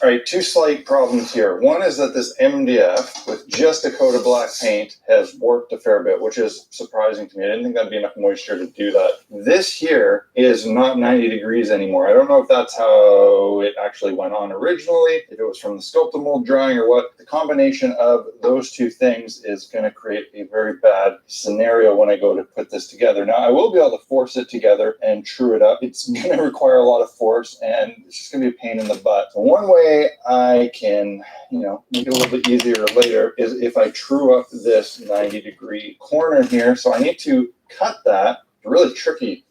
All right, two slight problems here. One is that this MDF with just a coat of black paint has warped a fair bit, which is surprising to me. I didn't think that'd be enough moisture to do that. This here is not 90 degrees anymore. I don't know if that's how it actually went on originally, if it was from the Sculptamold drying or what. The combination of those two things is going to create a very bad scenario when I go to put this together. Now, I will be able to force it together and true it up. It's going to require a lot of force, and it's just going to be a pain in the butt. So one way I can, make it a little bit easier later is if I true up this 90-degree corner here. So I need to cut that. It's really tricky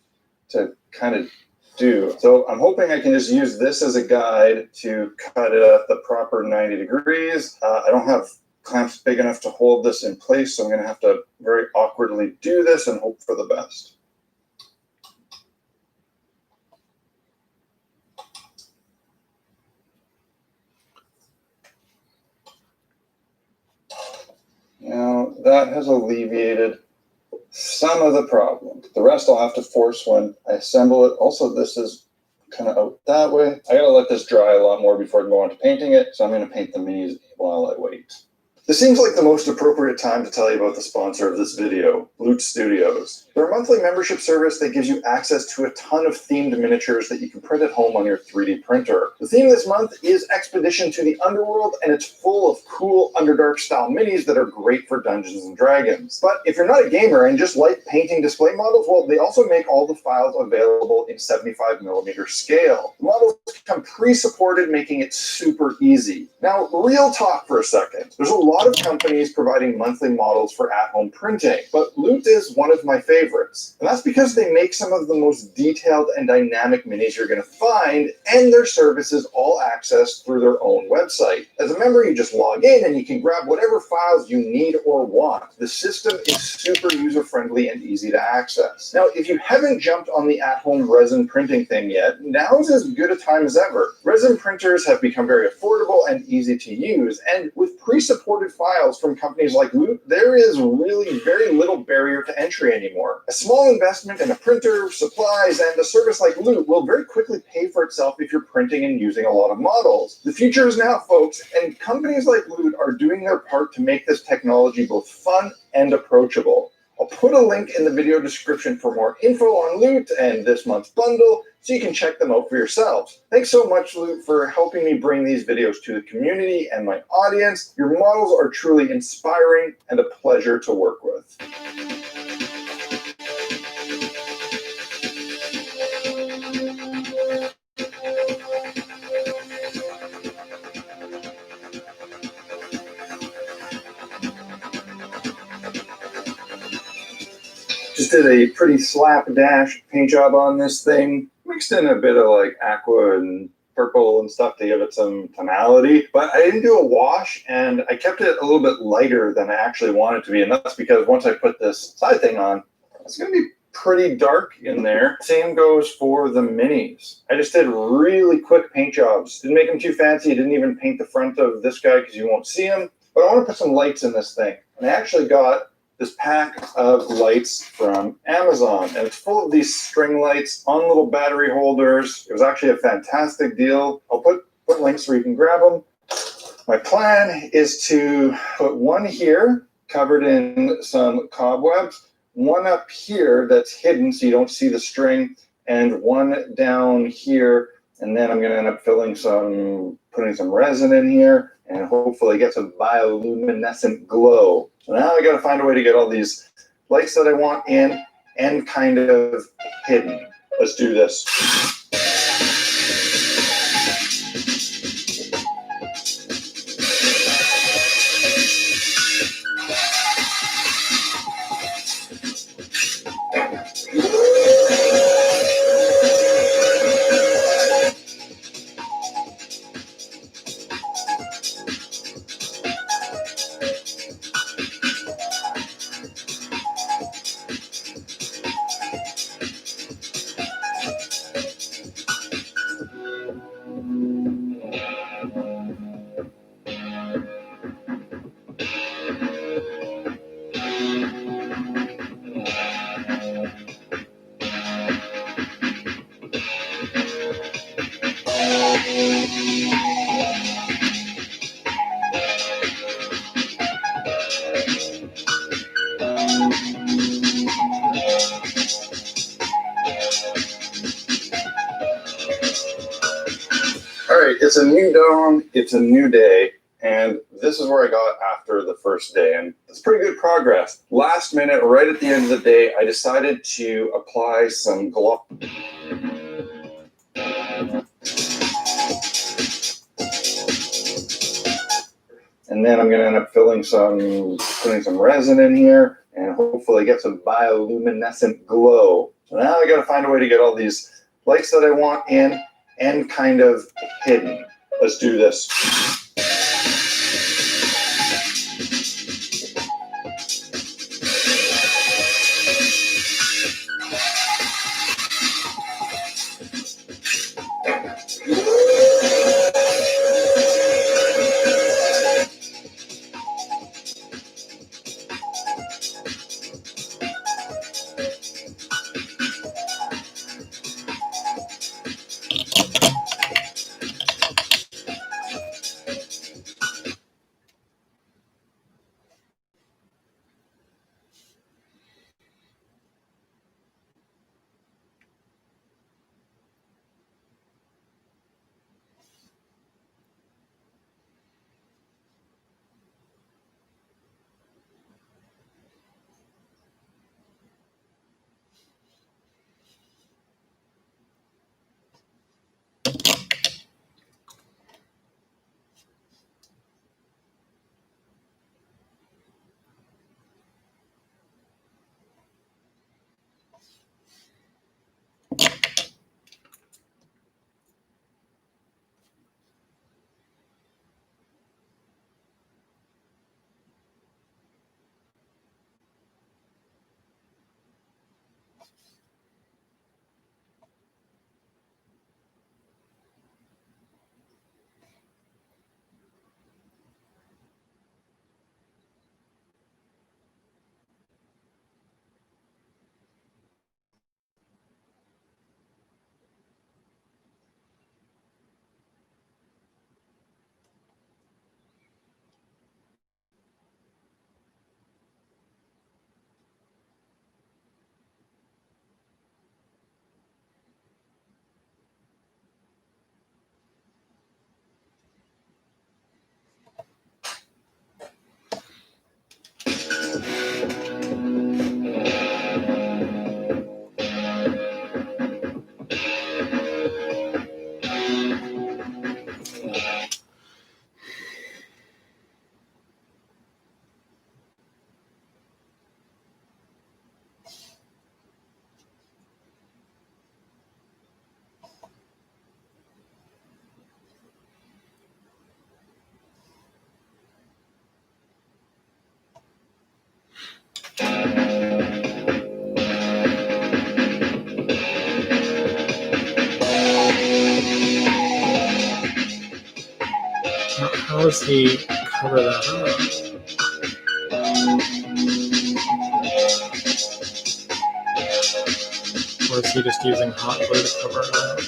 to kind of do. So I'm hoping I can just use this as a guide to cut it at the proper 90 degrees. I don't have clamps big enough to hold this in place, so I'm going to have to very awkwardly do this and hope for the best. Now, that has alleviated some of the problem. The rest I'll have to force when I assemble it. Also, this is kind of out that way. I gotta let this dry a lot more before I can go on to painting it, so I'm gonna paint the minis while I wait. This seems like the most appropriate time to tell you about the sponsor of this video, Loot Studios. They're a monthly membership service that gives you access to a ton of themed miniatures that you can print at home on your 3D printer. The theme this month is Expedition to the Underworld, and it's full of cool Underdark style minis that are great for Dungeons and Dragons. But if you're not a gamer and just like painting display models, well, they also make all the files available in 75mm scale. The models come pre-supported, making it super easy. Now, real talk for a second. There's a lot of companies providing monthly models for at-home printing, but Loot is one of my favorites. And that's because they make some of the most detailed and dynamic minis you're going to find, and their service is all accessed through their own website. As a member, you just log in and you can grab whatever files you need or want. The system is super user-friendly and easy to access. Now, if you haven't jumped on the at-home resin printing thing yet, now's as good a time as ever. Resin printers have become very affordable and easy to use, and with pre-supported files from companies like Loot, there is really very little barrier to entry anymore. A small investment in a printer, supplies, and a service like Loot will very quickly pay for itself if you're printing and using a lot of models. The future is now, folks, and companies like Loot are doing their part to make this technology both fun and approachable. I'll put a link in the video description for more info on Loot and this month's bundle, so you can check them out for yourselves. Thanks so much, Loot, for helping me bring these videos to the community and my audience. Your models are truly inspiring and a pleasure to work with. just did a pretty slapdash paint job on this thing. Mixed in a bit of like aqua and purple and stuff to give it some tonality, but I didn't do a wash, and I kept it a little bit lighter than I actually wanted it to be, and that's because once I put this side thing on, it's going to be pretty dark in there. Same goes for the minis. I just did really quick paint jobs. Didn't make them too fancy. Didn't even paint the front of this guy because you won't see him, but I want to put some lights in this thing, and I actually got this pack of lights from Amazon, and it's full of these string lights on little battery holders. It was actually a fantastic deal. I'll put links where you can grab them. My plan is to put one here covered in some cobwebs, one up here that's hidden so you don't see the string, and one down here, and then I'm going to end up putting some resin in here and hopefully get some bioluminescent glow. So now I got to find a way to get all these lights that I want in and kind of hidden. Let's do this. All right, it's a new dawn, it's a new day, and this is where I got after the first day, and it's pretty good progress. Last minute, right at the end of the day, I decided to apply some gloss. And then I'm going to end up putting some resin in here and hopefully get some bioluminescent glow. So now I got to find a way to get all these lights that I want in and kind of hidden. Let's do this. How does he cover that up? Or is he just using hot glue to cover it up?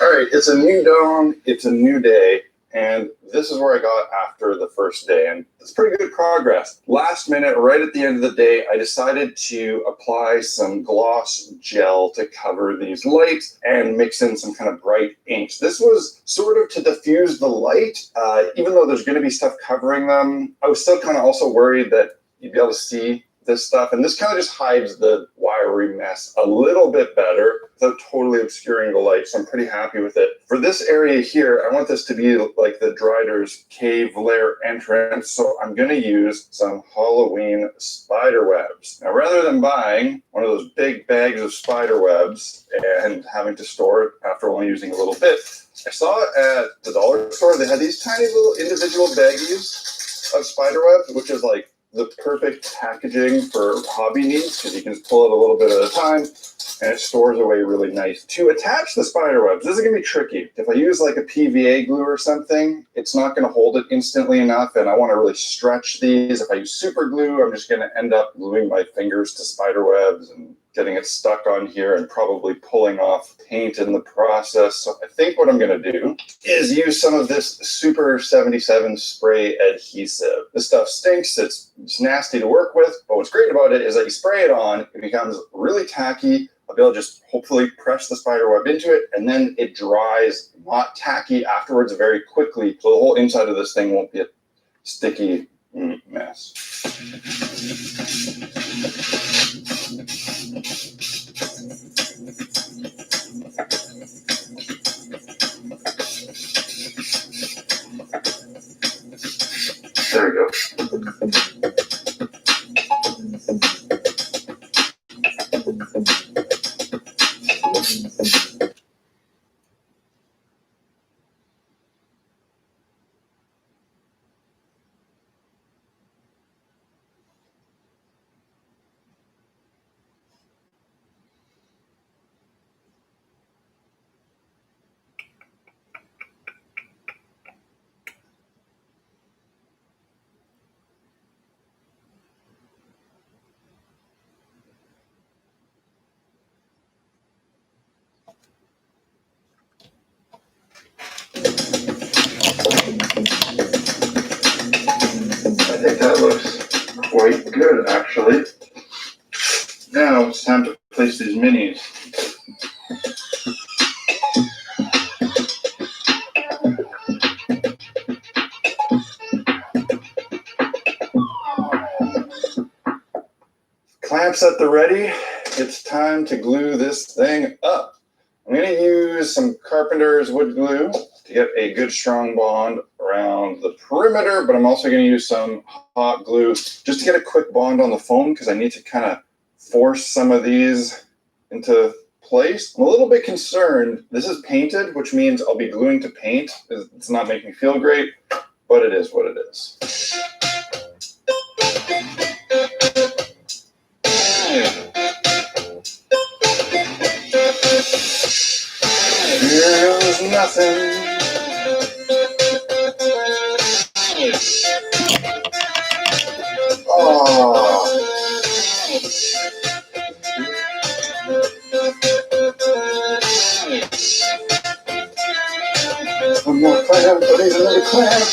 All right, it's a new dawn, it's a new day, and this is where I got after the first day, and it's pretty good progress. Last minute, right at the end of the day, I decided to apply some gloss gel to cover these lights and mix in some kind of bright inks. This was sort of to diffuse the light, even though there's going to be stuff covering them. I was still kind of also worried that you'd be able to see this stuff, and this kind of just hides the wiry mess a little bit better without totally obscuring the light, so I'm pretty happy with it. For this area here, I want this to be like the Drider's cave lair entrance, so I'm going to use some Halloween spider webs. Now, rather than buying one of those big bags of spider webs and having to store it after only using a little bit, I saw at the dollar store they had these tiny little individual baggies of spider webs, which is like the perfect packaging for hobby needs because you can just pull it a little bit at a time and it stores away really nice. To attach the spider webs, this is going to be tricky. If I use like a PVA glue or something, it's not going to hold it instantly enough, and I want to really stretch these. If I use super glue, I'm just going to end up gluing my fingers to spider webs and getting it stuck on here and probably pulling off paint in the process. So I think what I'm going to do is use some of this Super 77 spray adhesive. This stuff stinks, it's nasty to work with, but what's great about it is that you spray it on, it becomes really tacky. I'll be able to just hopefully press the spider web into it, and then it dries not tacky afterwards very quickly, so the whole inside of this thing won't be a sticky mess. There we go. I think that looks quite good, actually. Now it's time to place these minis. Clamps at the ready. It's time to glue this thing up. I'm going to use some Carpenter's wood glue to get a good strong bond around the perimeter, but I'm also going to use some hot glue just to get a quick bond on the foam because I need to kind of force some of these into place. I'm a little bit concerned. This is painted, which means I'll be gluing to paint. It's not making me feel great, but it is what it is. Here goes nothing. Oh. One more clamp, but he's another clamp.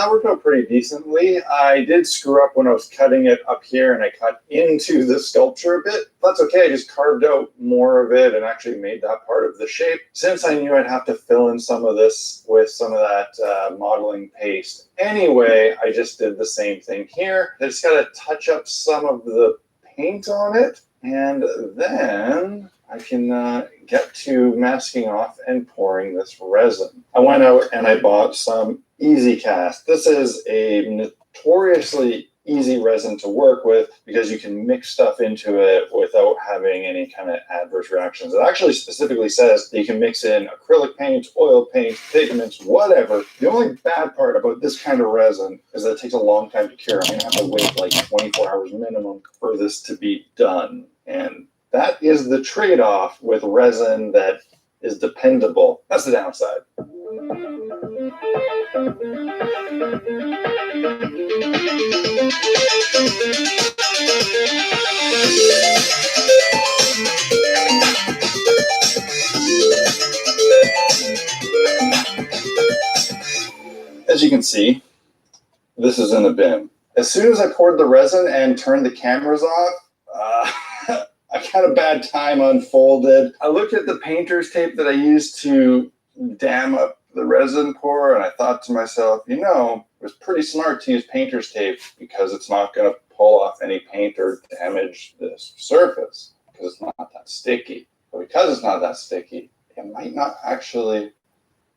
that worked out pretty decently. I did screw up when I was cutting it up here and I cut into the sculpture a bit. That's okay, I just carved out more of it and actually made that part of the shape. Since I knew I'd have to fill in some of this with some of that modeling paste anyway, I just did the same thing here. I just got to touch up some of the paint on it, and then I can get to masking off and pouring this resin. I went out and I bought some Easy Cast. This is a notoriously easy resin to work with because you can mix stuff into it without having any kind of adverse reactions. It actually specifically says that you can mix in acrylic paint, oil paint, pigments, whatever. The only bad part about this kind of resin is that it takes a long time to cure. I'm gonna have to wait like 24 hours minimum for this to be done. And that is the trade-off with resin that is dependable. That's the downside. As you can see, this is in a bin. As soon as I poured the resin and turned the cameras off, I had a bad time unfolded. I looked at the painter's tape that I used to dam up the resin pour, and I thought to myself, you know, it was pretty smart to use painter's tape because it's not going to pull off any paint or damage this surface because it's not that sticky. But because it's not that sticky, it might not actually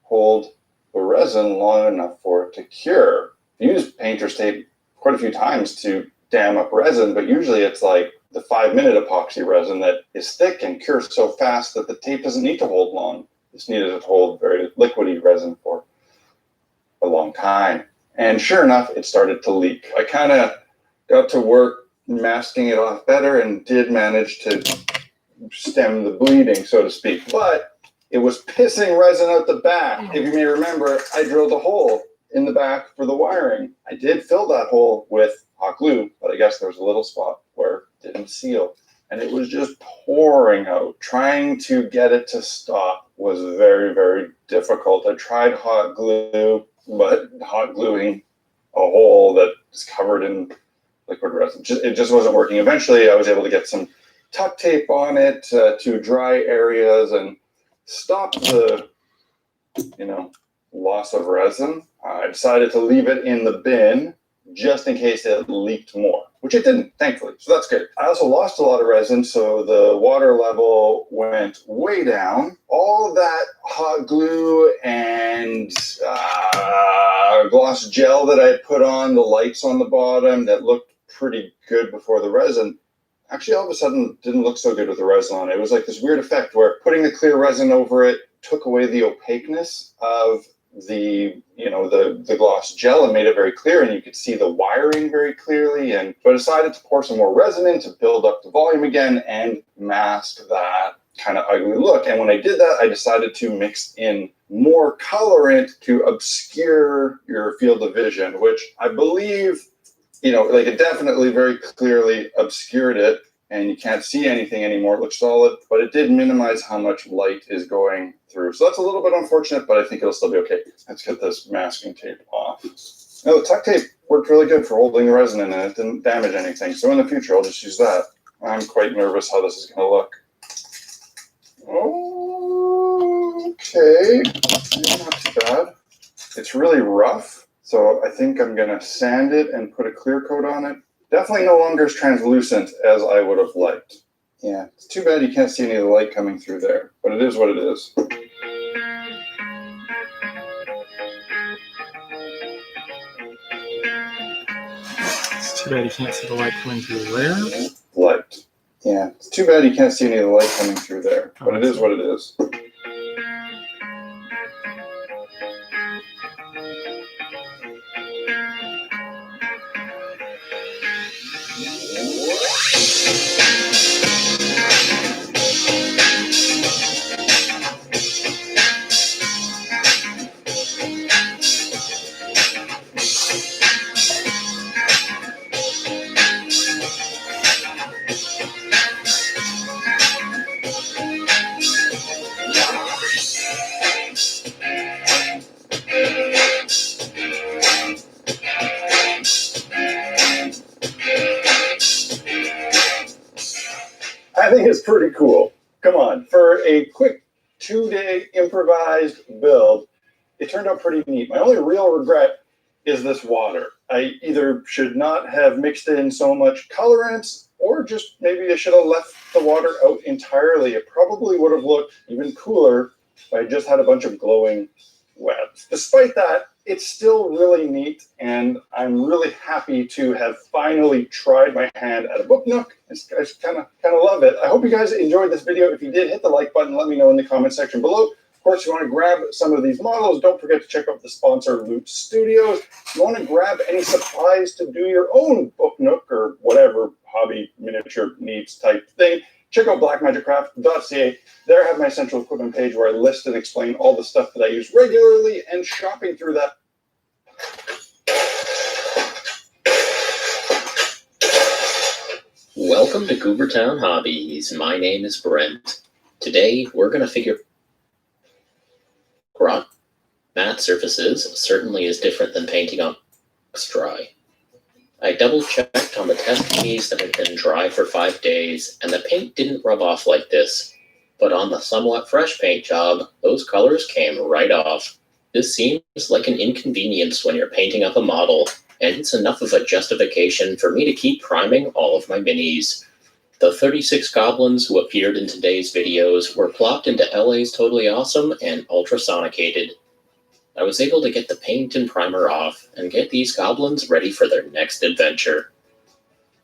hold the resin long enough for it to cure. I use painter's tape quite a few times to dam up resin, but usually it's like the 5-minute epoxy resin that is thick and cures so fast that the tape doesn't need to hold long. It's needed to hold very liquidy resin for a long time. And sure enough, it started to leak. I kind of got to work masking it off better and did manage to stem the bleeding, so to speak. But it was pissing resin out the back. If you may remember, I drilled a hole in the back for the wiring. I did fill that hole with hot glue, but I guess there was a little spot where it didn't seal. And it was just pouring out. Trying to get it to stop was very, very difficult. I tried hot glue, but hot gluing a hole that is covered in liquid resin, it just wasn't working. Eventually, I was able to get some tuck tape on it to dry areas and stop the, loss of resin. I decided to leave it in the bin just in case it leaked more, which it didn't, thankfully, so that's good. I also lost a lot of resin, so the water level went way down. All that hot glue and gloss gel that I put on, the lights on the bottom that looked pretty good before the resin, actually all of a sudden didn't look so good with the resin on it. It was like this weird effect where putting the clear resin over it took away the opaqueness of the gloss gel and made it very clear, and you could see the wiring very clearly. And so I decided to pour some more resin in to build up the volume again and mask that kind of ugly look. And when I did that, I decided to mix in more colorant to obscure your field of vision, which I believe, it definitely very clearly obscured it, and you can't see anything anymore. It looks solid, but it did minimize how much light is going through. So that's a little bit unfortunate, but I think it'll still be okay. Let's get this masking tape off. Now, the tuck tape worked really good for holding the resin in, and it didn't damage anything. So in the future, I'll just use that. I'm quite nervous how this is going to look. Okay, not too bad. It's really rough, so I think I'm going to sand it and put a clear coat on it. Definitely no longer as translucent as I would have liked. Yeah, it's too bad you can't see any of the light coming through there, but it is what it is. It's too bad you can't see the light coming through there. Light. Yeah, it's too bad you can't see any of the light coming through there, but it is what it is. pretty cool. Come on, for a quick 2-day improvised build, it turned out pretty neat. My only real regret is this water. I either should not have mixed in so much colorants, or just maybe I should have left the water out entirely. It probably would have looked even cooler if I just had a bunch of glowing webs. Despite that, it's still really neat, and I'm really happy to have finally tried my hand at a book nook. I just kind of love it. I hope you guys enjoyed this video. If you did, hit the like button. Let me know in the comment section below. Of course, if you want to grab some of these models, don't forget to check out the sponsor, Loot Studios. If you want to grab any supplies to do your own book nook or whatever hobby miniature needs type thing, check out blackmagicraft.ca. There I have my essential equipment page where I list and explain all the stuff that I use regularly, and shopping through that. Welcome to Goobertown Hobbies. My name is Brent. Today we're going to figure matte surfaces certainly is different than painting on dry. I double-checked on the test keys that had been dry for 5 days, and the paint didn't rub off like this. But on the somewhat fresh paint job, those colors came right off. This seems like an inconvenience when you're painting up a model, and it's enough of a justification for me to keep priming all of my minis. The 36 goblins who appeared in today's videos were plopped into LA's Totally Awesome and ultrasonicated. I was able to get the paint and primer off and get these goblins ready for their next adventure.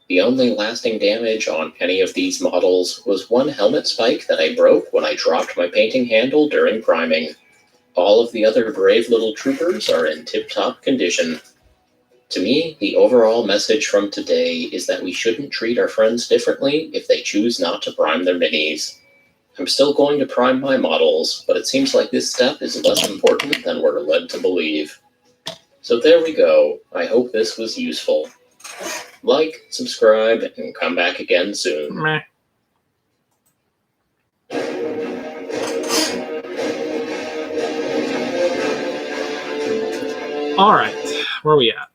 The only lasting damage on any of these models was one helmet spike that I broke when I dropped my painting handle during priming. All of the other brave little troopers are in tip-top condition. To me, the overall message from today is that we shouldn't treat our friends differently if they choose not to prime their minis. I'm still going to prime my models, but it seems like this step is less important than we're led to believe. So there we go. I hope this was useful. Like, subscribe, and come back again soon. Meh. All right, where are we at?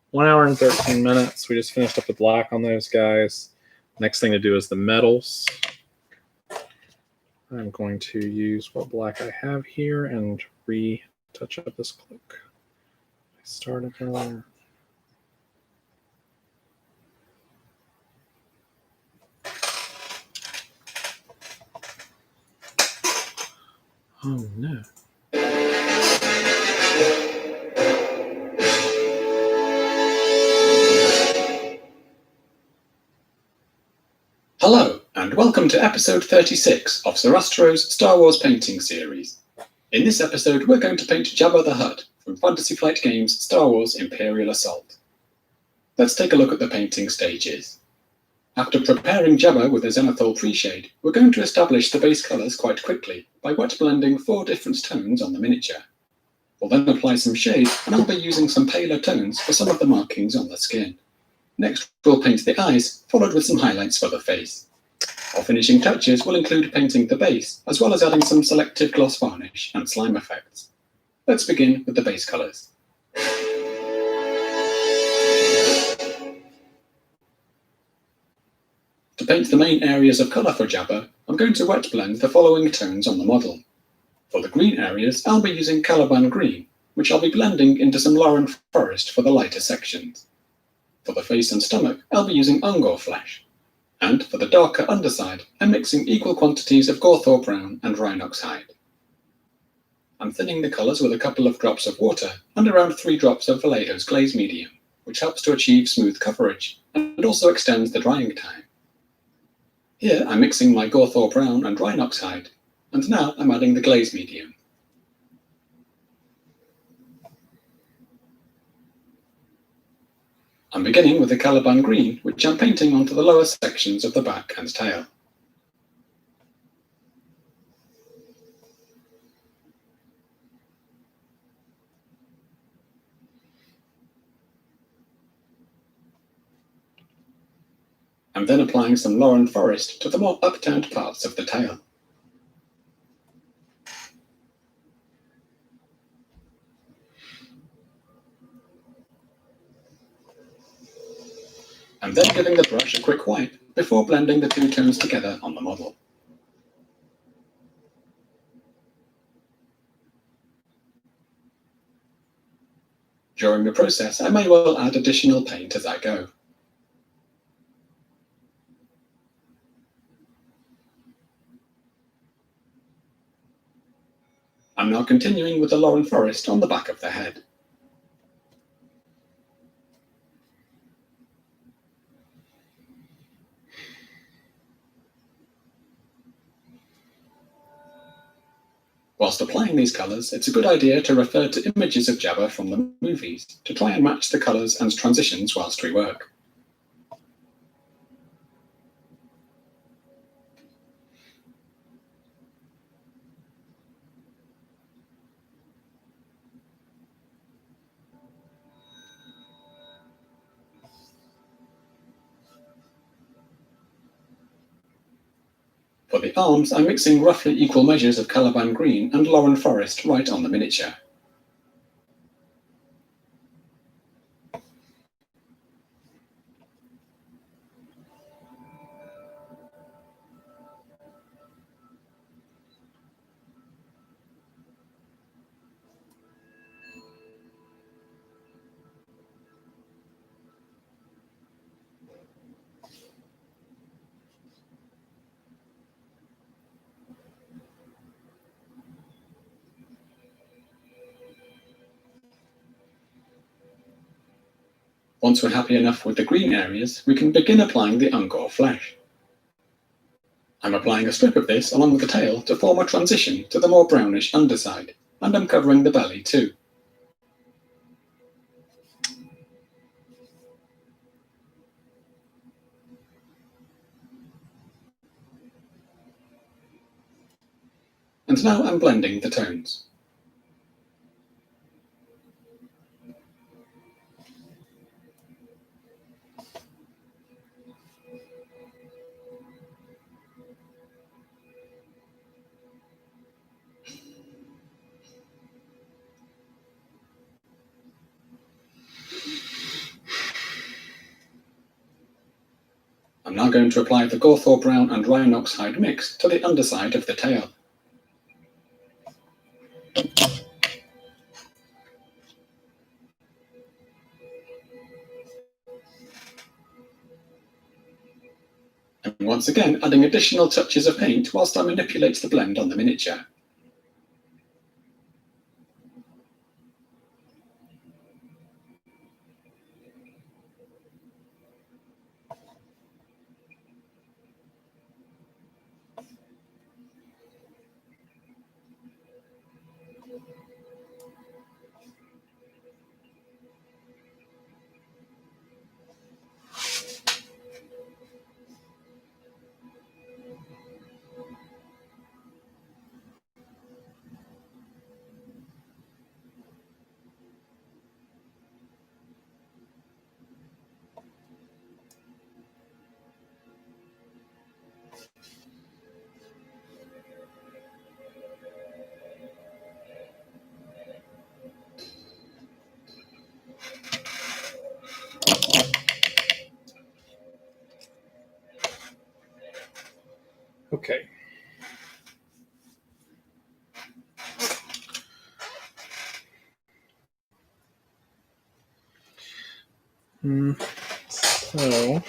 1 hour and 13 minutes. We just finished up the black on those guys. Next thing to do is the metals. I'm going to use what black I have here and retouch up this cloak. I started earlier. Oh no. Hello, and welcome to episode 36 of Sarastro's Star Wars painting series. In this episode, we're going to paint Jabba the Hutt from Fantasy Flight Games' Star Wars Imperial Assault. Let's take a look at the painting stages. After preparing Jabba with a zenithal pre-shade, we're going to establish the base colours quite quickly by wet blending 4 different tones on the miniature. We'll then apply some shade, and I'll be using some paler tones for some of the markings on the skin. Next, we'll paint the eyes, followed with some highlights for the face. Our finishing touches will include painting the base, as well as adding some selective gloss varnish and slime effects. Let's begin with the base colours. To paint the main areas of colour for Jabba, I'm going to wet blend the following tones on the model. For the green areas, I'll be using Caliban Green, which I'll be blending into some Lauren Forest for the lighter sections. For the face and stomach, I'll be using Ungor Flesh. And for the darker underside, I'm mixing equal quantities of Gorthor Brown and Rhinox Hide. I'm thinning the colours with a couple of drops of water and around 3 drops of Vallejo's Glaze Medium, which helps to achieve smooth coverage and also extends the drying time. Here I'm mixing my Gorthor Brown and Rhinox Hide, and now I'm adding the Glaze Medium. I'm beginning with the Caliban Green, which I'm painting onto the lower sections of the back and tail. I'm then applying some Lauren Forest to the more upturned parts of the tail. I'm then giving the brush a quick wipe before blending the two tones together on the model. During the process, I may well add additional paint as I go. I'm now continuing with the Lauren Forest on the back of the head. Whilst applying these colours, it's a good idea to refer to images of Jabba from the movies to try and match the colours and transitions whilst we work. For the arms, I'm mixing roughly equal measures of Caliban Green and Lauren Forest right on the miniature. Once we're happy enough with the green areas, we can begin applying the Ungor flesh. I'm applying a strip of this along with the tail to form a transition to the more brownish underside, and I'm covering the belly too. And now I'm blending the tones. I'm now going to apply the Gawthor Brown and Rhinox Hide mix to the underside of the tail. And once again adding additional touches of paint whilst I manipulate the blend on the miniature. Okay. So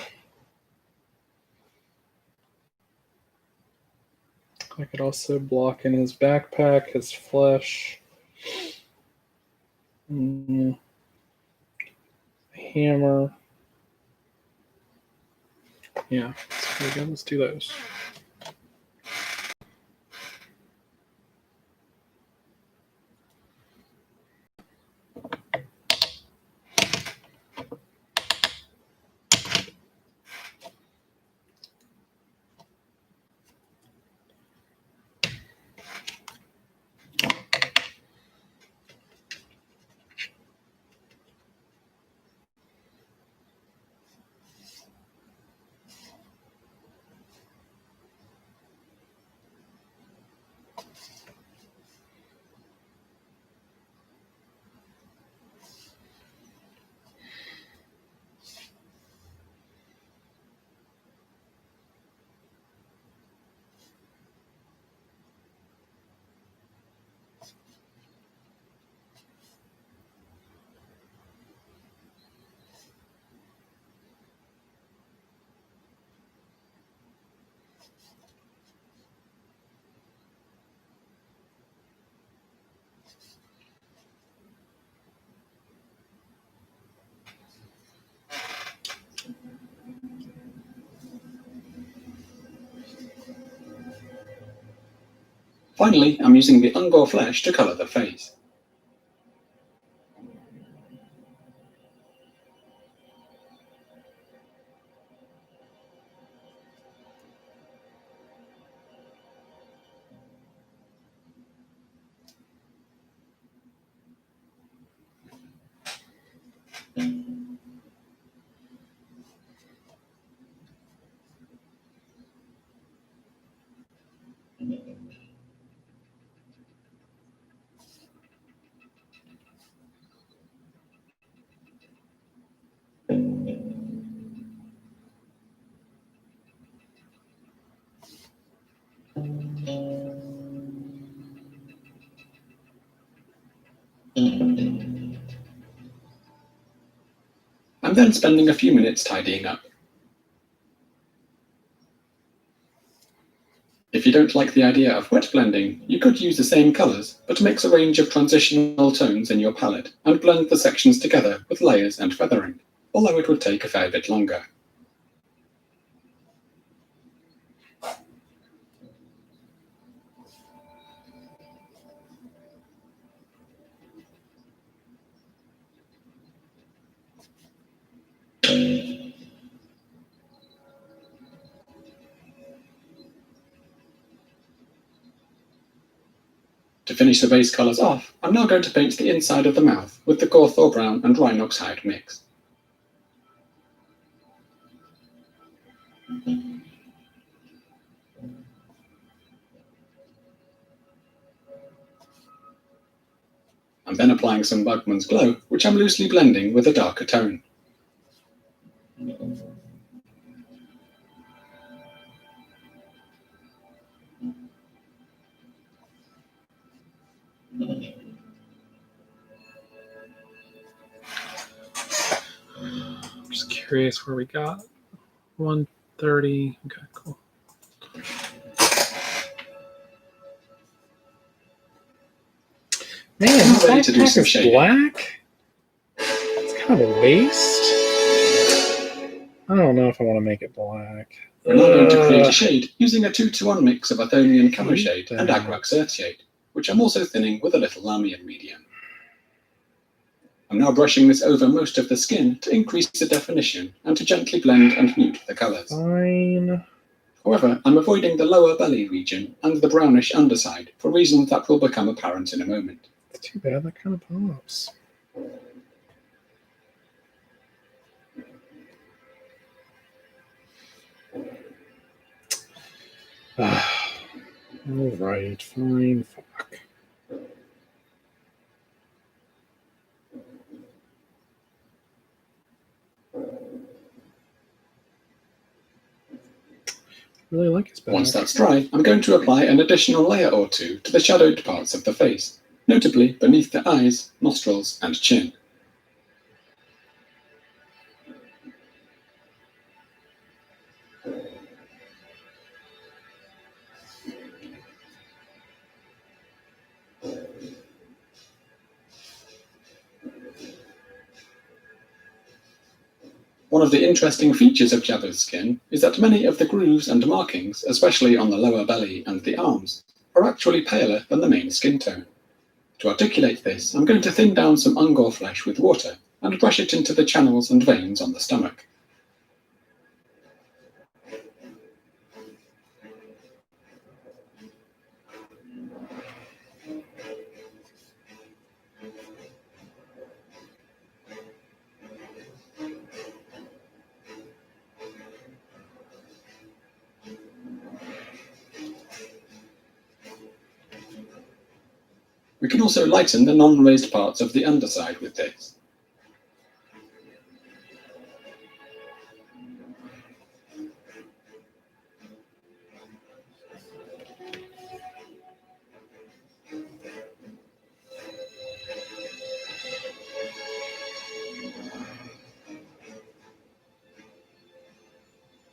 I could also block in his backpack, his flesh, hammer. Yeah, there we go. Let's do those. Finally, I'm using the Ungor flesh to colour the face. I'm then spending a few minutes tidying up. If you don't like the idea of wet blending, you could use the same colours, but mix a range of transitional tones in your palette and blend the sections together with layers and feathering, although it would take a fair bit longer. To finish the base colours off, I'm now going to paint the inside of the mouth with the Gawthor Brown and Rhinox Hide mix. I'm then applying some Bugman's Glow, which I'm loosely blending with a darker tone. I'm just curious where we got 130. Okay, cool. Man, I'm this ready to do backpack some is shading. black. It's kind of a waste. I don't know if I want to make it black. We're now going to create a shade using a 2-to-1 mix of Athonian Camo Shade and Agrax Earth Shade, which I'm also thinning with a little Lamian medium. I'm now brushing this over most of the skin to increase the definition and to gently blend and mute the colours. Fine. However, I'm avoiding the lower belly region and the brownish underside for reasons that will become apparent in a moment. It's too bad that kind of pops. All right, fine. Fuck. Really like his back. Once that's dry, I'm going to apply an additional layer or two to the shadowed parts of the face, notably beneath the eyes, nostrils, and chin. One of the interesting features of Jabba's skin is that many of the grooves and markings, especially on the lower belly and the arms, are actually paler than the main skin tone. To articulate this, I'm going to thin down some Ungor flesh with water and brush it into the channels and veins on the stomach. We can also lighten the non-raised parts of the underside with this.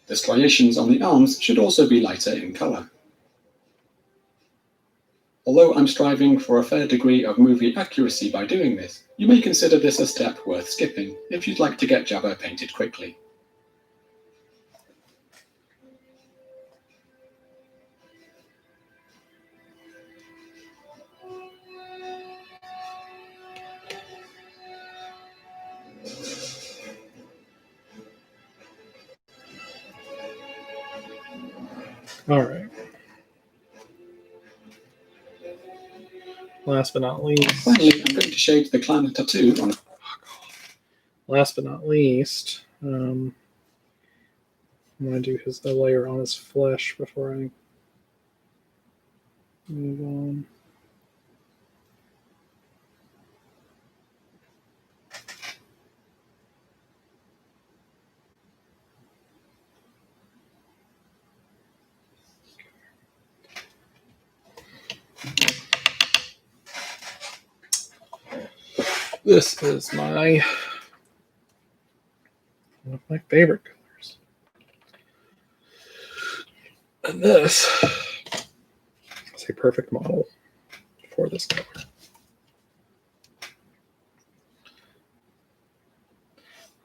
The striations on the arms should also be lighter in colour. Although I'm striving for a fair degree of movie accuracy by doing this, you may consider this a step worth skipping if you'd like to get Jabba painted quickly. All right. Last but not least. Finally, I'm going to shade the clan tattoo on. Last but not least, I'm going to do a layer on his flesh before I move on. This is one of my favorite colors. And this is a perfect model for this color.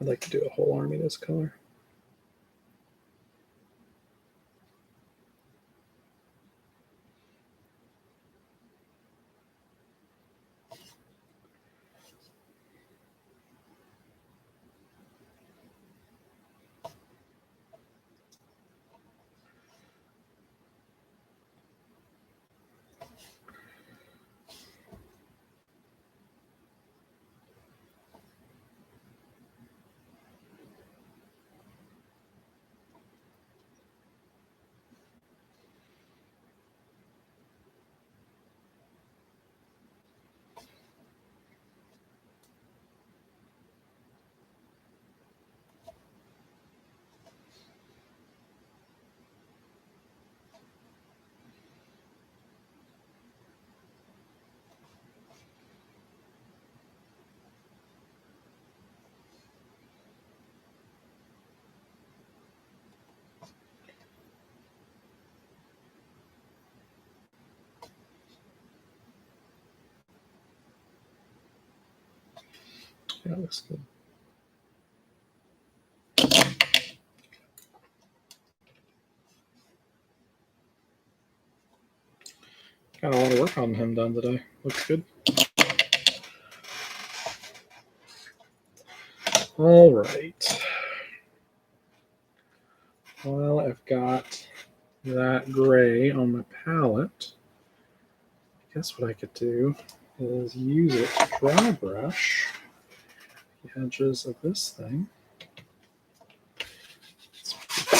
I'd like to do a whole army this color. Yeah, that looks good. Got a lot of work on him done today. Looks good. All right. Well, I've got that gray on my palette. I guess what I could do is use it to dry brush the edges of this thing.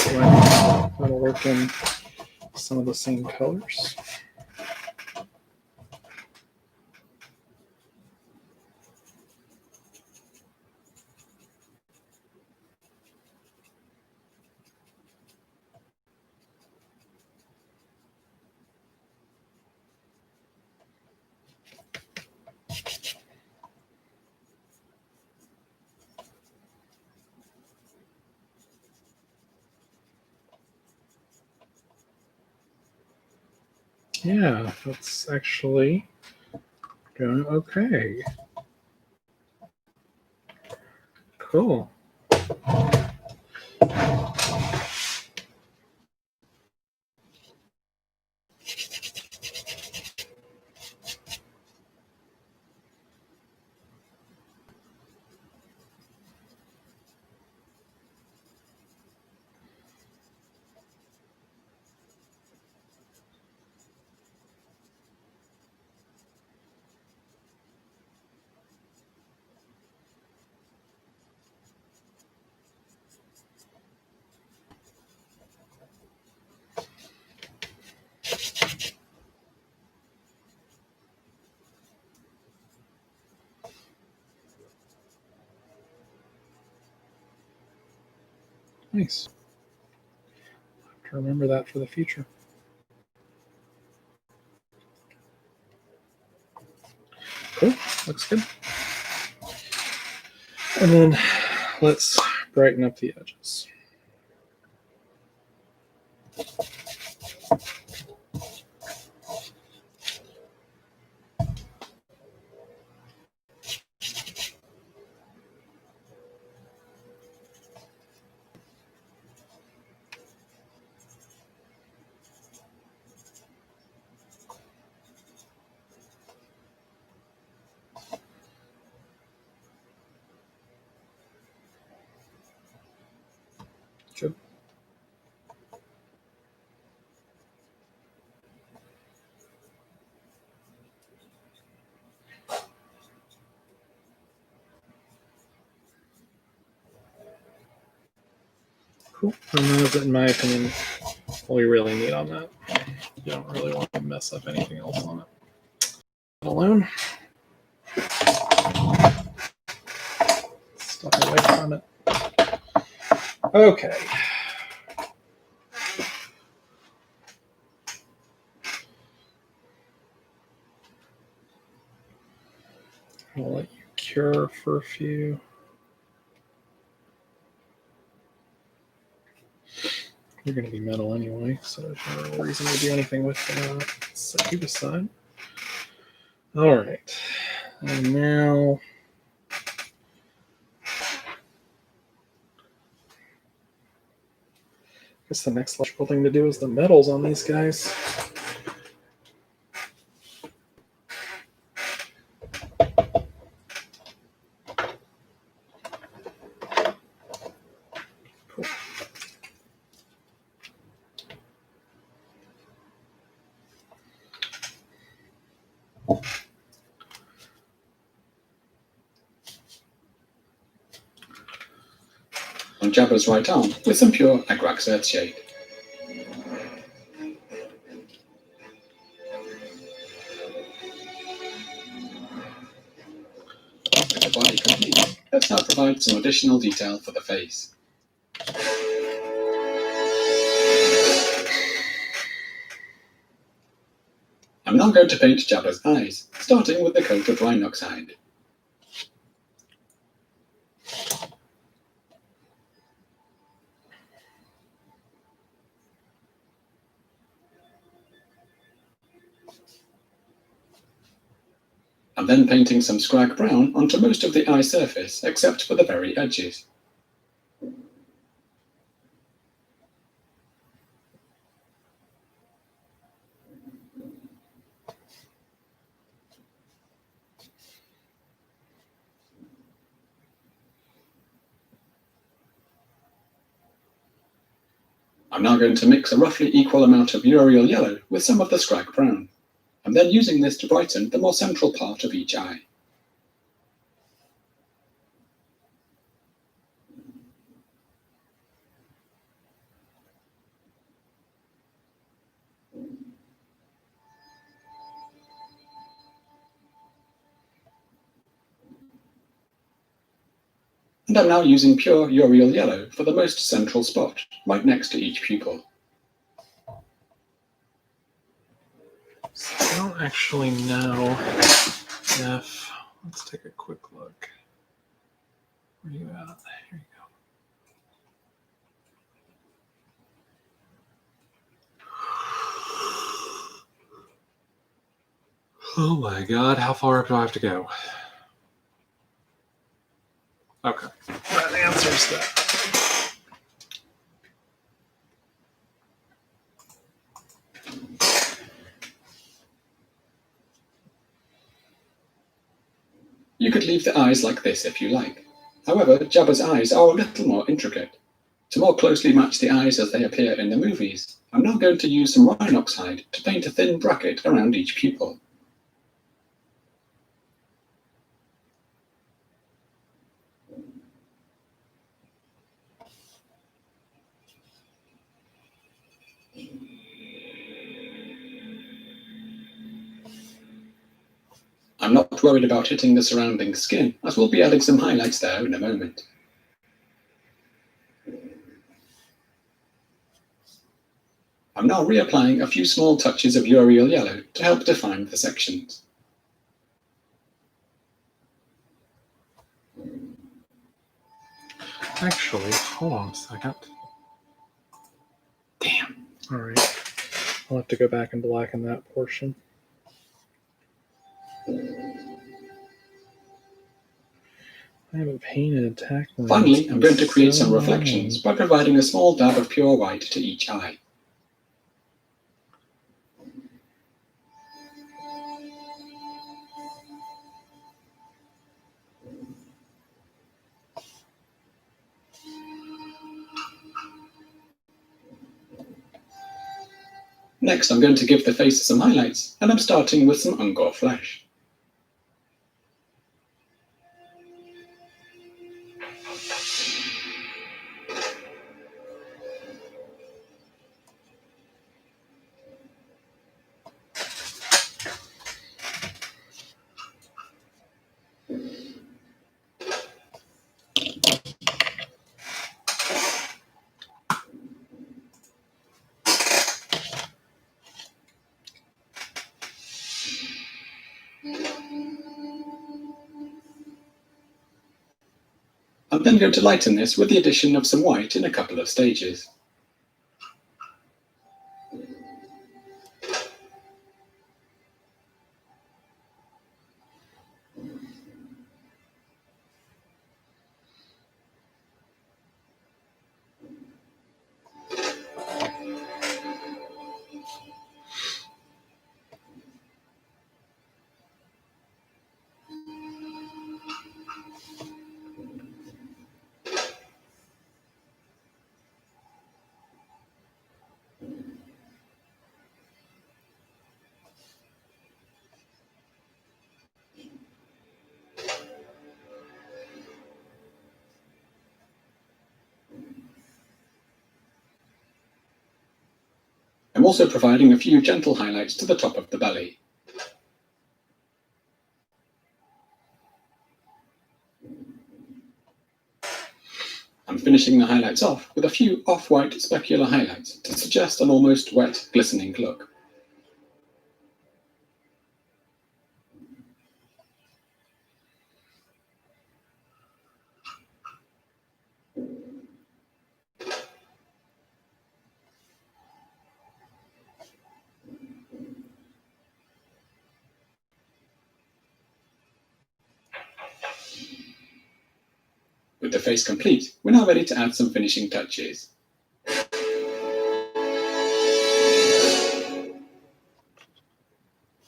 That'll work in some of the same colors. Yeah, that's actually going okay. Cool. Nice. I'll have to remember that for the future. Cool. Looks good. And then let's brighten up the edges. Cool. And that's, in my opinion, all you really need on that. You don't really want to mess up anything else on it. Alone. Step away from it. Okay. I'll let you cure for a few. You're going to be metal anyway, so there's no reason to do anything with that. Set you aside. All right. And now, I guess the next logical thing to do is the metals on these guys. Cool. On Jabba's right arm with some pure Agrax Earthshade. With the body complete, let's now provide some additional detail for the face. I'm now going to paint Jabba's eyes, starting with the coat of Rhinox hide. I'm then painting some scrag brown onto most of the eye surface, except for the very edges. I'm now going to mix a roughly equal amount of Uriel yellow with some of the scrag brown. I'm then using this to brighten the more central part of each eye. And I'm now using pure Uriel yellow for the most central spot, right next to each pupil. So I don't actually know if... Let's take a quick look. Where are you at? Here you go. Oh my god, how far up do I have to go? Okay, that answers that. You could leave the eyes like this if you like. However, Jabba's eyes are a little more intricate. To more closely match the eyes as they appear in the movies, I'm now going to use some Rhinox hide to paint a thin bracket around each pupil. I'm not worried about hitting the surrounding skin, as we'll be adding some highlights there in a moment. I'm now reapplying a few small touches of Uriel yellow to help define the sections. Actually, hold on a second. Damn. All right. I'll have to go back and blacken that portion. I haven't painted attack lines. Finally, I'm going to create some reflections by providing a small dab of pure white to each eye. Next, I'm going to give the face some highlights, and I'm starting with some Ungor flesh. I'm then going to lighten this with the addition of some white in a couple of stages. I'm also providing a few gentle highlights to the top of the belly. I'm finishing the highlights off with a few off-white specular highlights to suggest an almost wet, glistening look. With the face complete, we're now ready to add some finishing touches.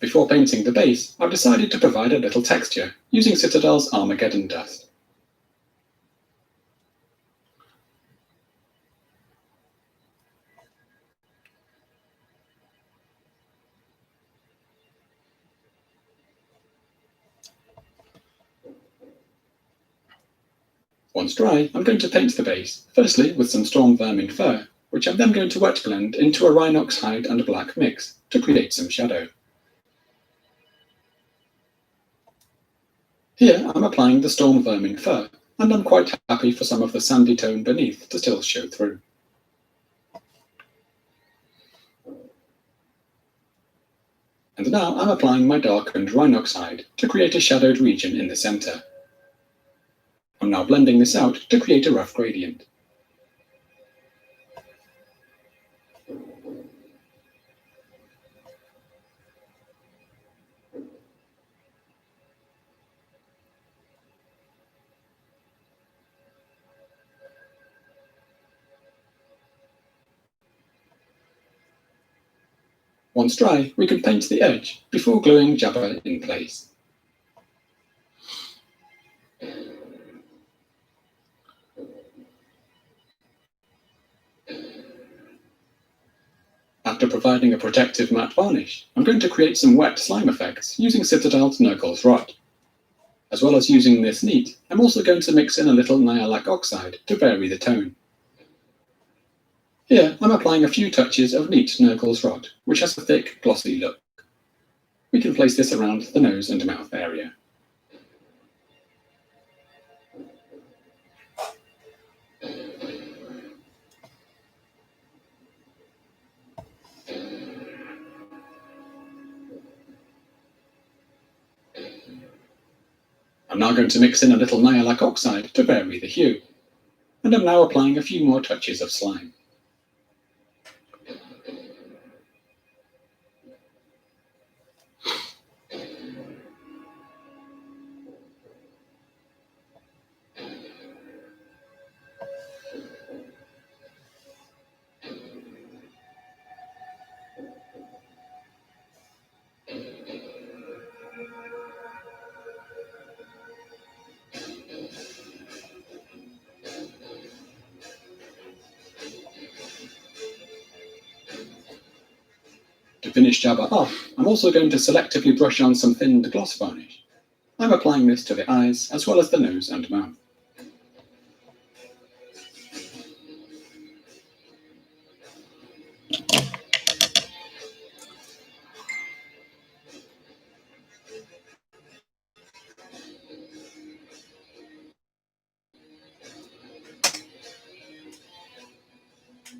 Before painting the base, I've decided to provide a little texture using Citadel's Armageddon Dust. Once dry, I'm going to paint the base, firstly with some storm vermin fur, which I'm then going to wet blend into a rhinox hide and black mix to create some shadow. Here I'm applying the storm vermin fur, and I'm quite happy for some of the sandy tone beneath to still show through. And now I'm applying my darkened rhinox hide to create a shadowed region in the center. I'm now blending this out to create a rough gradient. Once dry, we can paint the edge before gluing Jabba in place. After providing a protective matte varnish, I'm going to create some wet slime effects using Citadel's Nurgle's Rot. As well as using this neat, I'm also going to mix in a little Nihilakh oxide to vary the tone. Here, I'm applying a few touches of neat Nurgle's Rot, which has a thick, glossy look. We can place this around the nose and mouth area. I'm now going to mix in a little Nihilakh oxide to vary the hue, and I'm now applying a few more touches of slime. To finish Jabba off, I'm also going to selectively brush on some thinned gloss varnish. I'm applying this to the eyes as well as the nose and mouth.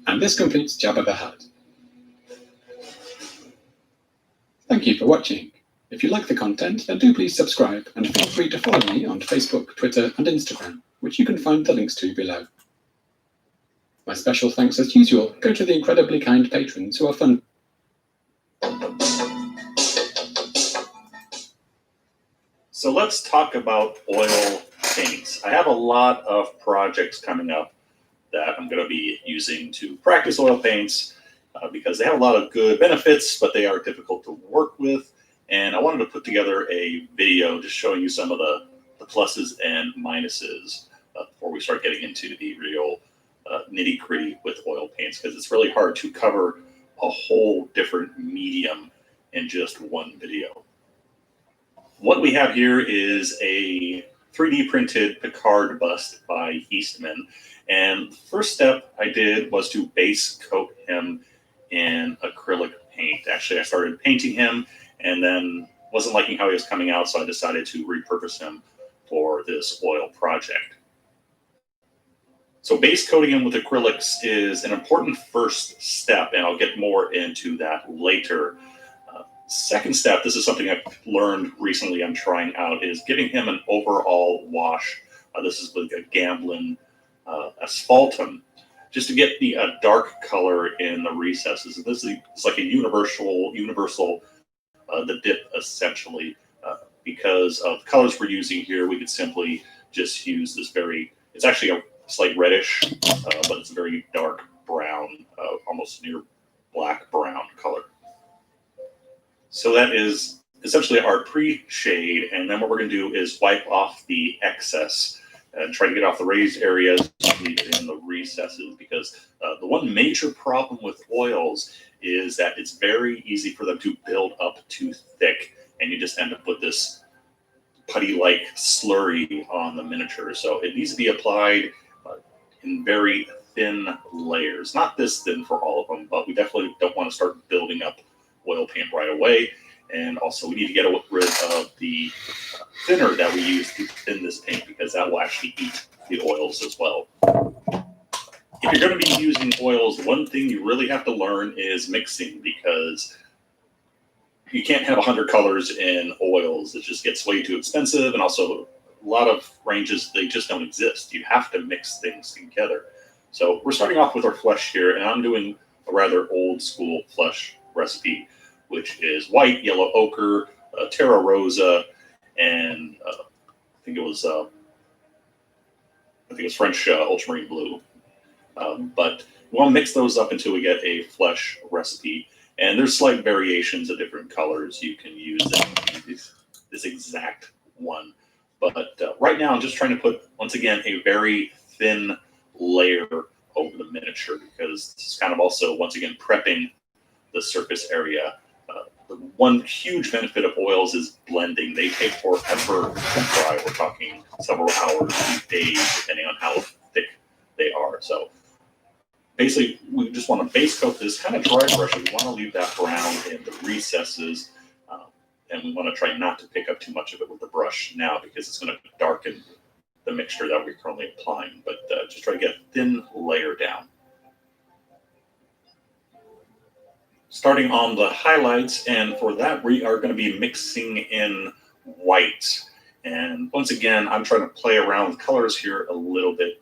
And this completes Jabba the Hutt. Thank you for watching. If you like the content, then do please subscribe and feel free to follow me on Facebook, Twitter and Instagram. which you can find the links to below. My special thanks, as usual, go to the incredibly kind patrons who are fun. So let's talk about oil paints. I have a lot of projects coming up that I'm going to be using to practice oil paints because they have a lot of good benefits, but they are difficult to work with. And I wanted to put together a video just showing you some of the pluses and minuses before we start getting into the real nitty-gritty with oil paints, because it's really hard to cover a whole different medium in just one video. What we have here is a 3D printed Picard bust by Eastman. And the first step I did was to base coat him in acrylic paint. Actually, I started painting him and then wasn't liking how he was coming out, so I decided to repurpose him for this oil project. So base coating him with acrylics is an important first step, and I'll get more into that later. Second step, this is something I've learned recently I'm trying out, is giving him an overall wash. This is with a Gamblin asphaltum, just to get the dark color in the recesses. And this is like a universal the dip, essentially. Because of the colors we're using here, we could simply just use this it's actually a slight reddish, but it's a very dark brown, almost near black brown color. So that is essentially our pre-shade, and then what we're going to do is wipe off the excess and try to get off the raised areas, leave it in the recesses, because the one major problem with oils is that it's very easy for them to build up too thick, and you just end up with this putty-like slurry on the miniature. So it needs to be applied in very thin layers. Not this thin for all of them, but we definitely don't want to start building up oil paint right away. And also we need to get rid of the thinner that we use to thin this paint, because that will actually eat the oils as well. If you're going to be using oils, one thing you really have to learn is mixing, because you can't have 100 colors in oils. It just gets way too expensive, and also a lot of ranges, they just don't exist. You have to mix things together. So we're starting off with our flesh here, and I'm doing a rather old school flesh recipe, which is white, yellow ochre, terra rosa, and I think it was French ultramarine blue. But we want to mix those up until we get a flesh recipe. And there's slight variations of different colors you can use in this exact one. But right now I'm just trying to put, once again, a very thin layer over the miniature, because this is kind of also, once again, prepping the surface area. The one huge benefit of oils is blending. They take forever to dry. We're talking several hours to days, depending on how thick they are. So basically, we just want to base coat this, kind of dry brush it. We want to leave that brown in the recesses, and we want to try not to pick up too much of it with the brush now, because it's going to darken the mixture that we're currently applying. But just try to get a thin layer down. Starting on the highlights, and for that we are going to be mixing in white. And once again, I'm trying to play around with colors here a little bit.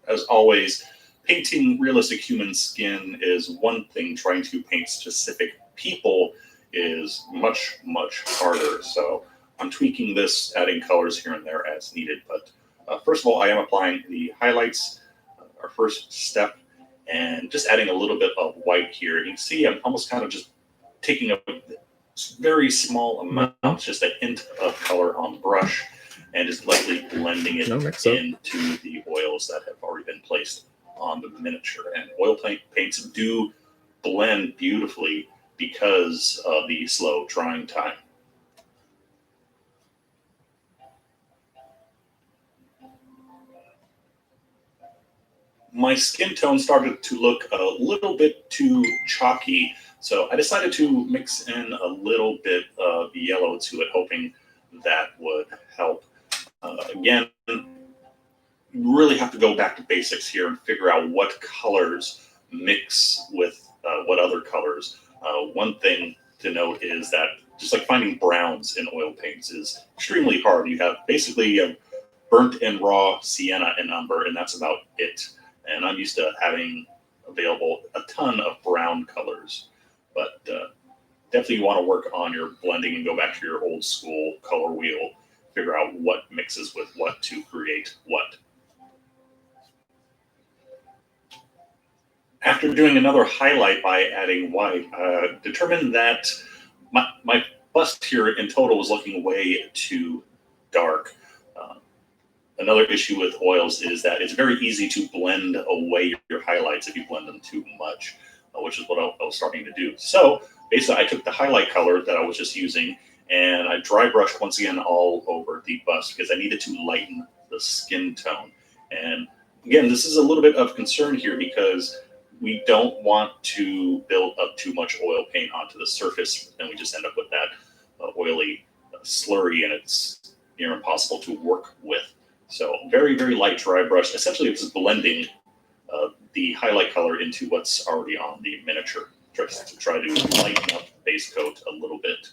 As always, painting realistic human skin is one thing. Trying to paint specific people is much, much harder. So I'm tweaking this, adding colors here and there as needed. But first of all, I am applying the highlights, our first step, and just adding a little bit of white here. You can see I'm almost kind of just taking a very small amount, just a hint of color on the brush, and just lightly blending it into the oils that have already been placed on the miniature. And oil paints do blend beautifully because of the slow drying time. My skin tone started to look a little bit too chalky, so I decided to mix in a little bit of yellow to it, hoping that would help. Again, you really have to go back to basics here and figure out what colors mix with what other colors. One thing to note is that just like finding browns in oil paints is extremely hard. You have basically burnt and raw sienna and umber, and that's about it. And I'm used to having available a ton of brown colors, but definitely you want to work on your blending and go back to your old school color wheel, figure out what mixes with what to create what. After doing another highlight by adding white, determined that my bust here in total was looking way too dark. Another issue with oils is that it's very easy to blend away your highlights if you blend them too much, which is what I was starting to do. So basically I took the highlight color that I was just using and I dry brushed once again all over the bust because I needed to lighten the skin tone. And again, this is a little bit of concern here because we don't want to build up too much oil paint onto the surface, and we just end up with that oily slurry, and it's near impossible to work with. So very, very light dry brush. Essentially, it's blending the highlight color into what's already on the miniature, just to try to lighten up the base coat a little bit.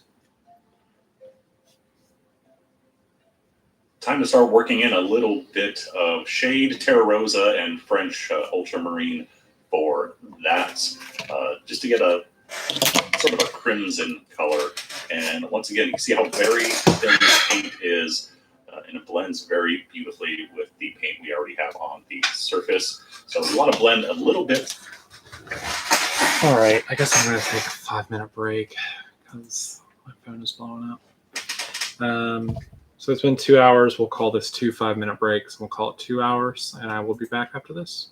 Time to start working in a little bit of shade, Terra Rosa, and French Ultramarine for that, just to get a sort of a crimson color. And once again, you can see how very thin this paint is, and it blends very beautifully with the paint we already have on the surface. So we want to blend a little bit. All right, I guess I'm going to take a 5-minute break because my phone is blowing up. So it's been 2 hours. We'll call this 2 5-minute breaks. We'll call it 2 hours, and I will be back after this.